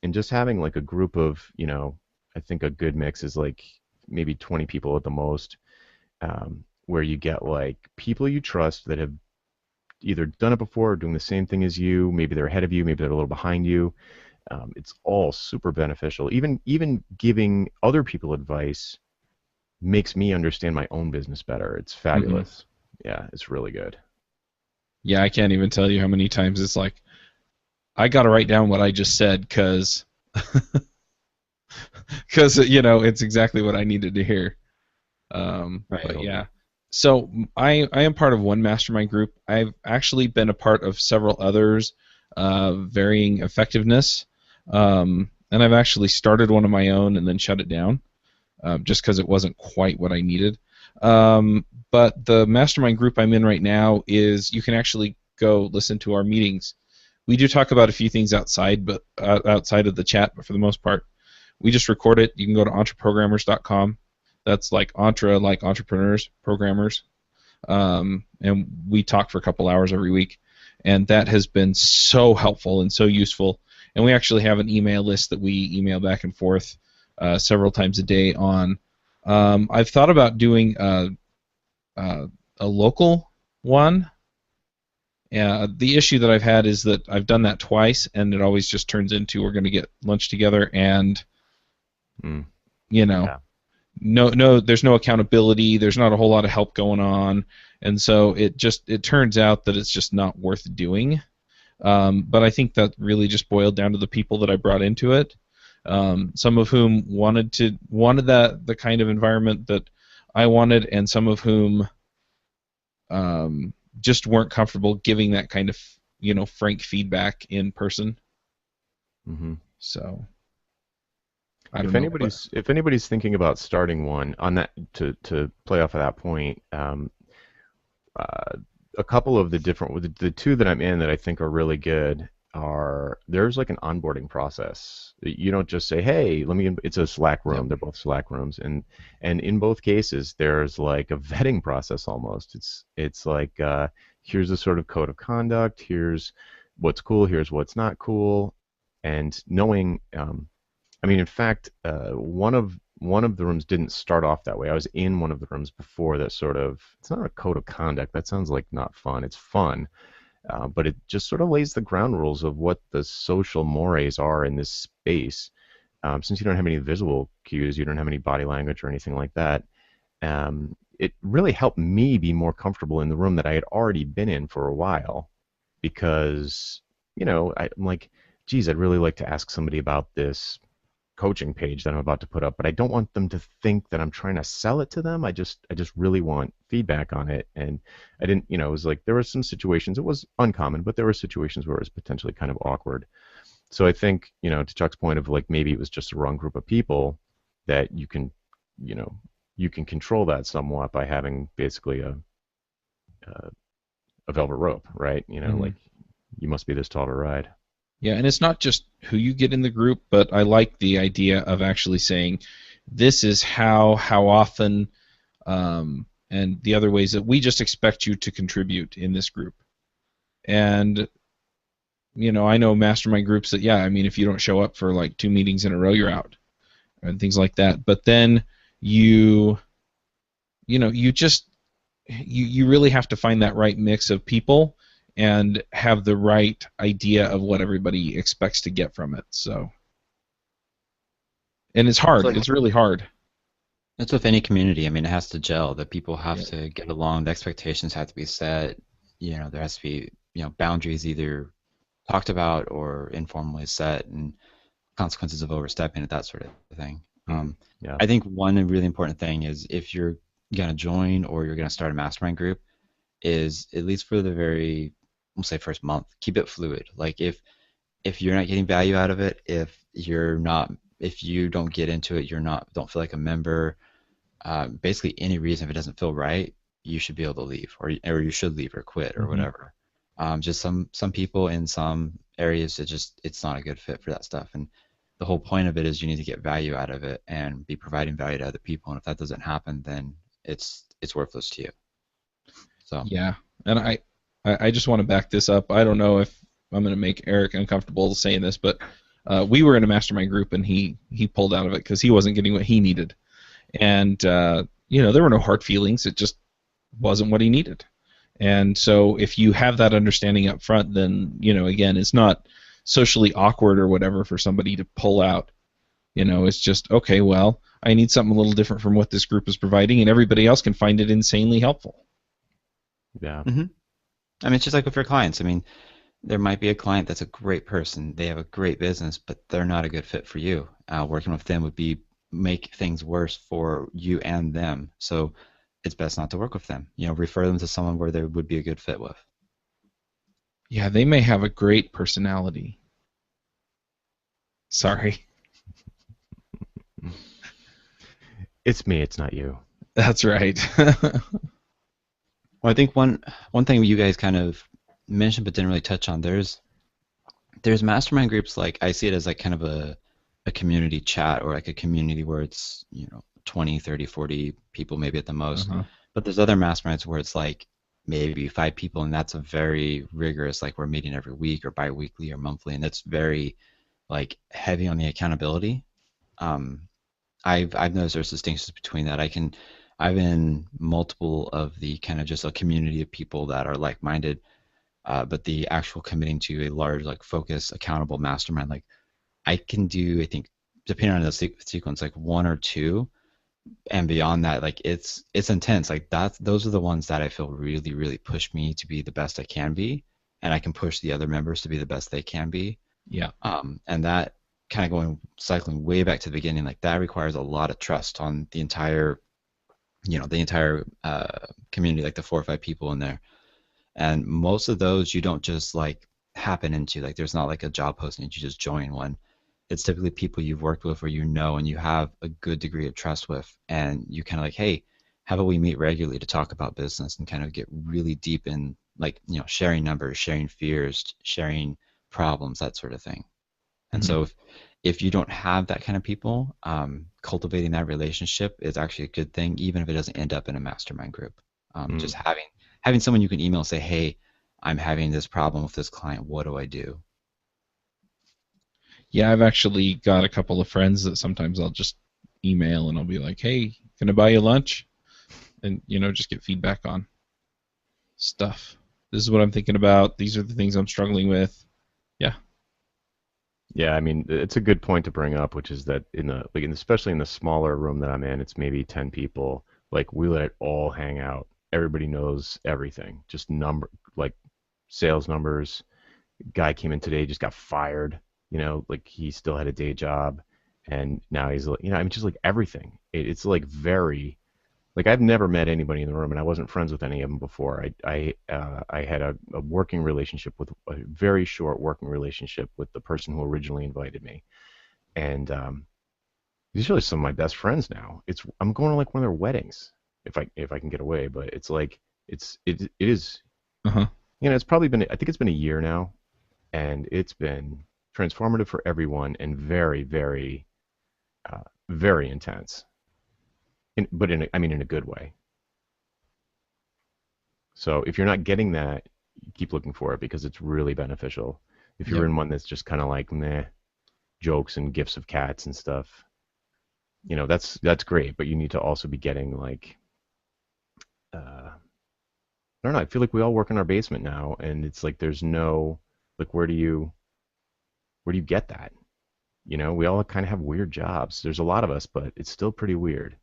And just having like a group of, I think a good mix is like maybe 20 people at the most, where you get like people you trust that have either done it before or doing the same thing as you. Maybe they're ahead of you, maybe they're a little behind you. It's all super beneficial. Even giving other people advice makes me understand my own business better. It's
Hmm.
fabulous. Yeah, it's really good.
Yeah, I can't even tell you how many times it's like I got to write down what I just said because it's exactly what I needed to hear.
Right.
But
Totally.
yeah, so I am part of one mastermind group. I've actually been a part of several others, varying effectiveness, and I've actually started one of my own and then shut it down, just because it wasn't quite what I needed. But the mastermind group I'm in right now is you can actually go listen to our meetings. We do talk about a few things outside, but outside of the chat, but for the most part, we just record it. You can go to entreprogrammers.com. That's like like entrepreneurs, programmers, and we talk for a couple hours every week, and that has been so helpful and so useful. And we actually have an email list that we email back and forth several times a day on. I've thought about doing a, a local one. The issue that I've had is that I've done that twice, and it always just turns into we're going to get lunch together, and
Mm,
you know,
yeah.
no, there's no accountability. There's not a whole lot of help going on, and so it turns out that it's just not worth doing. But I think that really just boiled down to the people that I brought into it. Some of whom wanted that the kind of environment that I wanted, and some of whom just weren't comfortable giving that kind of frank feedback in person.
hmm
So I don't
If
know, but
anybody's thinking about starting one on that, to play off of that point, uh, a couple of the different the two that I'm in that I think are really good are, there's like an onboarding process. You don't just say, hey, let me. It's a Slack
yep.
room. They're both Slack rooms, and in both cases there's like a vetting process almost. It's like, here's a sort of code of conduct. Here's what's cool. Here's what's not cool, and knowing. I mean, in fact, one of the rooms didn't start off that way. I was in one of the rooms before that sort of. It's not a code of conduct. That sounds like not fun. It's fun, but it just sort of lays the ground rules of what the social mores are in this space. Since you don't have any visual cues, you don't have any body language or anything like that. It really helped me be more comfortable in the room that I had already been in for a while, because I'm like, geez, I'd really like to ask somebody about this coaching page that I'm about to put up, but I don't want them to think that I'm trying to sell it to them. I just really want feedback on it. And I didn't, it was like there were some situations, it was uncommon, but there were situations where it was potentially kind of awkward. So I think, to Chuck's point of like maybe it was just the wrong group of people, that you know, you can control that somewhat by having basically a velvet rope, right?
Mm-hmm.
Like You must be this tall to ride.
Yeah, and it's not just who you get in the group, but I like the idea of actually saying, this is how often, and the other ways that we just expect you to contribute in this group. And I know mastermind groups that, yeah, I mean, if you don't show up for like 2 meetings in a row, you're out, and things like that. But then you just you really have to find that right mix of people and have the right idea of what everybody expects to get from it. So, and it's hard. It's really hard.
It's with any community. I mean, it has to gel. The people have
Yeah.
to get along. The expectations have to be set. There has to be, boundaries either talked about or informally set, and consequences of overstepping it, that sort of thing.
Yeah.
I think one really important thing is if you're gonna join or you're gonna start a mastermind group, is at least for the very, we'll say first month, keep it fluid. Like if you're not getting value out of it, if you don't get into it, don't feel like a member, basically any reason, if it doesn't feel right, you should be able to leave, or you should leave or quit or whatever. Just some people in some areas, it's not a good fit for that stuff. And the whole point of it is you need to get value out of it and be providing value to other people. And if that doesn't happen, then it's worthless to you. So
Yeah, and I just want to back this up. I don't know if I'm going to make Eric uncomfortable saying this, but we were in a mastermind group, and he pulled out of it because he wasn't getting what he needed. And there were no hard feelings. It just wasn't what he needed. And so if you have that understanding up front, then again, it's not socially awkward or whatever for somebody to pull out. It's just, okay, well, I need something a little different from what this group is providing, and everybody else can find it insanely helpful.
Yeah.
I mean, it's just like with your clients. I mean, there might be a client that's a great person. They have a great business, but they're not a good fit for you. Working with them would make things worse for you and them. So it's best not to work with them. Refer them to someone where they would be a good fit with.
Yeah, they may have a great personality. Sorry.
It's me, it's not you.
That's right.
Well, I think one thing you guys kind of mentioned but didn't really touch on, there's mastermind groups, like I see it as like kind of a community chat, or like a community where it's 20, 30, 40 people maybe at the most. But there's other masterminds where it's like maybe 5 people, and that's a very rigorous, like we're meeting every week or bi-weekly or monthly, and it's very like heavy on the accountability. I've noticed there's distinctions between that. I'm in multiple of the kind of just a community of people that are like-minded, but the actual committing to a large, like, focus, accountable mastermind, like I can do, I think, depending on the sequence, like 1 or 2, and beyond that, like it's intense. Like those are the ones that I feel really, really push me to be the best I can be, and I can push the other members to be the best they can be.
Yeah.
And that kind of cycling way back to the beginning, like that requires a lot of trust on the entire community, like the 4 or 5 people in there. And most of those you don't just like happen into, like there's not like a job posting that you just join one. It's typically people you've worked with or and you have a good degree of trust with, and you kind of like, hey, how about we meet regularly to talk about business and kind of get really deep in, like, sharing numbers, sharing fears, sharing problems, that sort of thing. And so if you don't have that kind of people, cultivating that relationship is actually a good thing, even if it doesn't end up in a mastermind group. Just having someone you can email and say, hey, I'm having this problem with this client, what do I do?
Yeah, I've actually got a couple of friends that sometimes I'll just email and I'll be like, hey, can I buy you lunch? And, just get feedback on stuff. This is what I'm thinking about. These are the things I'm struggling with. Yeah.
Yeah, I mean, it's a good point to bring up, which is that especially in the smaller room that I'm in, it's maybe 10 people. Like, we let it all hang out. Everybody knows everything. Just like sales numbers. Guy came in today, just got fired. Like he still had a day job, and now he's like, I mean, just like everything. It's like very, like I've never met anybody in the room, and I wasn't friends with any of them before. I had a working relationship with a very short working relationship with the person who originally invited me, and these are some of my best friends now. I'm going to like one of their weddings if I can get away, but it's like it is.
Uh-huh.
It's probably been, I think it's been a year now, and it's been transformative for everyone and very, very, very intense. But I mean, in a good way. So if you're not getting that, keep looking for it because it's really beneficial. If you're
Yep.
in one that's just kind of like meh, jokes and gifs of cats and stuff, that's great. But you need to also be getting like, I don't know. I feel like we all work in our basement now, and it's like there's no like where do you get that? We all kind of have weird jobs. There's a lot of us, but it's still pretty weird.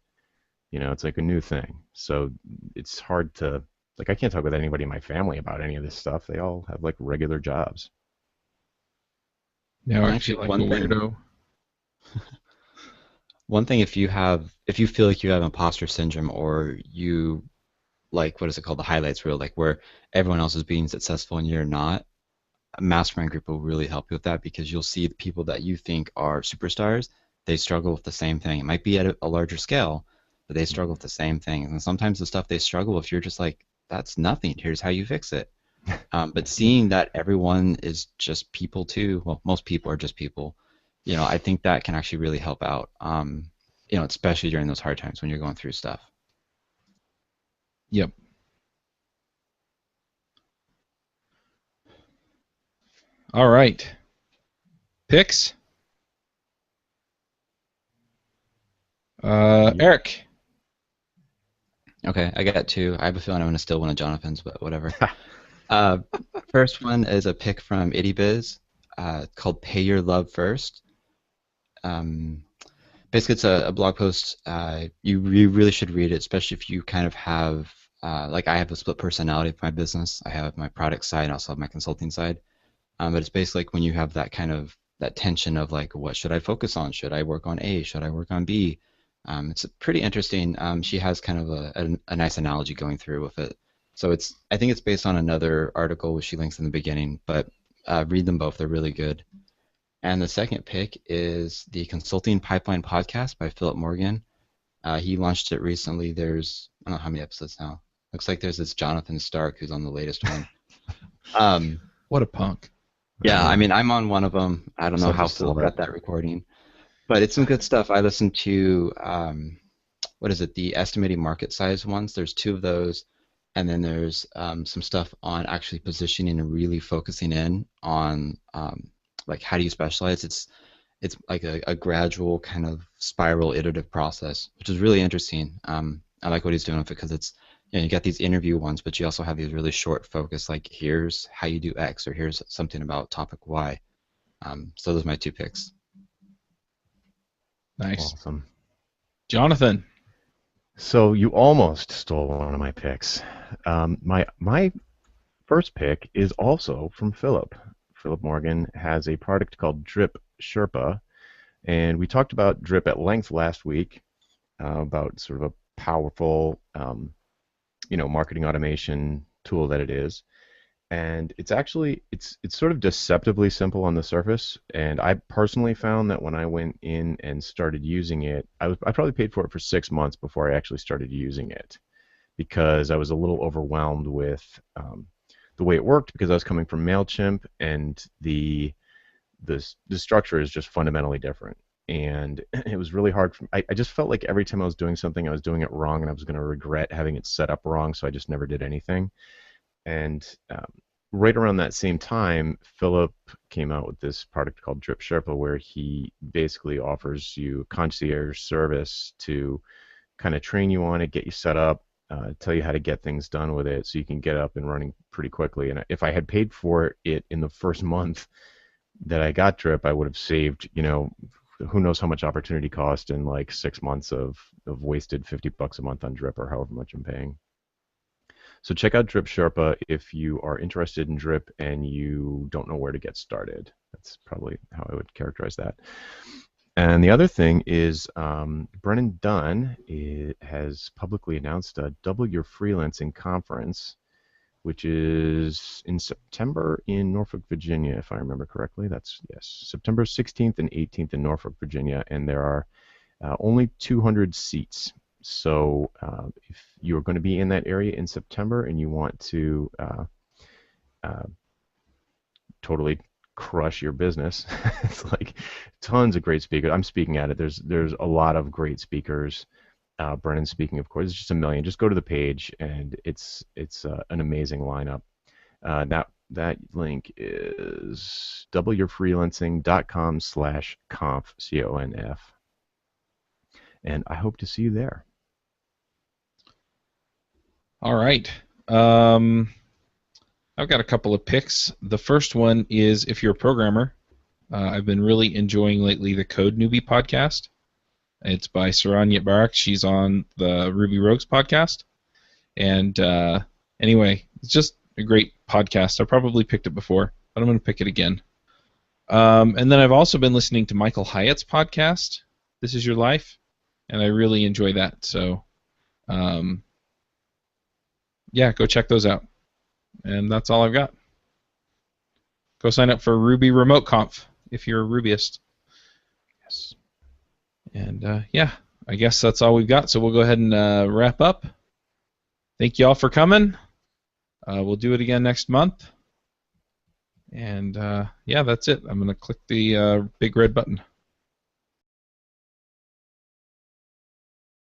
It's like a new thing. So it's hard to like I can't talk with anybody in my family about any of this stuff. They all have like regular jobs.
Now
And
I feel
actually,
like a weirdo.
one thing, if you feel like you have imposter syndrome, or you like, what is it called, the highlights reel, like where everyone else is being successful and you're not, a mastermind group will really help you with that, because you'll see the people that you think are superstars, they struggle with the same thing. It might be at a larger scale, but they struggle with the same thing. And sometimes the stuff they struggle with, you're just like, that's nothing. Here's how you fix it. But seeing that everyone is just people too, well, most people are just people, I think that can actually really help out, especially during those hard times when you're going through stuff.
Yep. All right. Picks. Eric.
Okay, I got two. I have a feeling I'm going to steal one of Jonathan's, but whatever. Uh, First one is a pick from IttyBiz, called "Pay Your Love First." Um, Basically, it's a blog post. You really should read it, especially if you kind of have, like I have a split personality for my business. I have my product side and also have my consulting side. But it's basically like when you have that tension of like, what should I focus on? Should I work on A? Should I work on B? It's pretty interesting. She has kind of a nice analogy going through with it. So I think it's based on another article which she links in the beginning, but read them both. They're really good. And the second pick is the Consulting Pipeline podcast by Philip Morgan. He launched it recently. I don't know how many episodes now. Looks like there's this Jonathan Stark who's on the latest one.
What a punk.
Yeah, I mean, I'm on one of them. I don't know
Such a
how Philip
slut.
got that recording, but it's some good stuff. I listened to, what is it, the estimating market size ones. There's two of those, and then there's some stuff on actually positioning and really focusing in on like how do you specialize. It's like a gradual kind of spiral iterative process, which is really interesting. I like what he's doing with it because you got these interview ones, but you also have these really short focus, like here's how you do X or here's something about topic Y. So those are my two picks.
Nice.
Awesome.
Jonathan.
So you almost stole one of my picks. My first pick is also from Philip. Philip Morgan has a product called Drip Sherpa, and we talked about Drip at length last week, about sort of a powerful, marketing automation tool that it is. And it's actually it's sort of deceptively simple on the surface. And I personally found that when I went in and started using it, I probably paid for it for 6 months before I actually started using it, because I was a little overwhelmed with the way it worked, because I was coming from Mailchimp, and the structure is just fundamentally different. And it was really hard. I just felt like every time I was doing something, I was doing it wrong, and I was going to regret having it set up wrong. So I just never did anything. And right around that same time, Philip came out with this product called Drip Sherpa, where he basically offers you concierge service to kind of train you on it, get you set up, tell you how to get things done with it, so you can get up and running pretty quickly. And if I had paid for it in the first month that I got Drip, I would have saved, who knows how much opportunity cost in like 6 months of wasted $50 a month on Drip, or however much I'm paying. So check out Drip Sherpa if you are interested in Drip and you don't know where to get started. That's probably how I would characterize that. And the other thing is Brennan Dunn has publicly announced a Double Your Freelancing conference, which is in September in Norfolk, Virginia, if I remember correctly. That's, yes, September 16th and 18th in Norfolk, Virginia, and there are only 200 seats. So if you're going to be in that area in September and you want to totally crush your business. It's like tons of great speakers. I'm speaking at it. There's a lot of great speakers. Brennan's speaking, of course. It's just a million. Just go to the page, and it's an amazing lineup. That link is doubleyourfreelancing.com/conf, CONF. And I hope to see you there.
All right. I've got a couple of picks. The first one is if you're a programmer. I've been really enjoying lately the Code Newbie podcast. It's by Saranya Barak. She's on the Ruby Rogues podcast. And anyway, it's just a great podcast. I probably picked it before, but I'm going to pick it again. And then I've also been listening to Michael Hyatt's podcast, This Is Your Life, and I really enjoy that. So, yeah, go check those out. And that's all I've got. Go sign up for Ruby Remote Conf if you're a Rubyist. Yes. And yeah, I guess that's all we've got. So we'll go ahead and wrap up. Thank you all for coming. We'll do it again next month. And yeah, that's it. I'm going to click the big red button.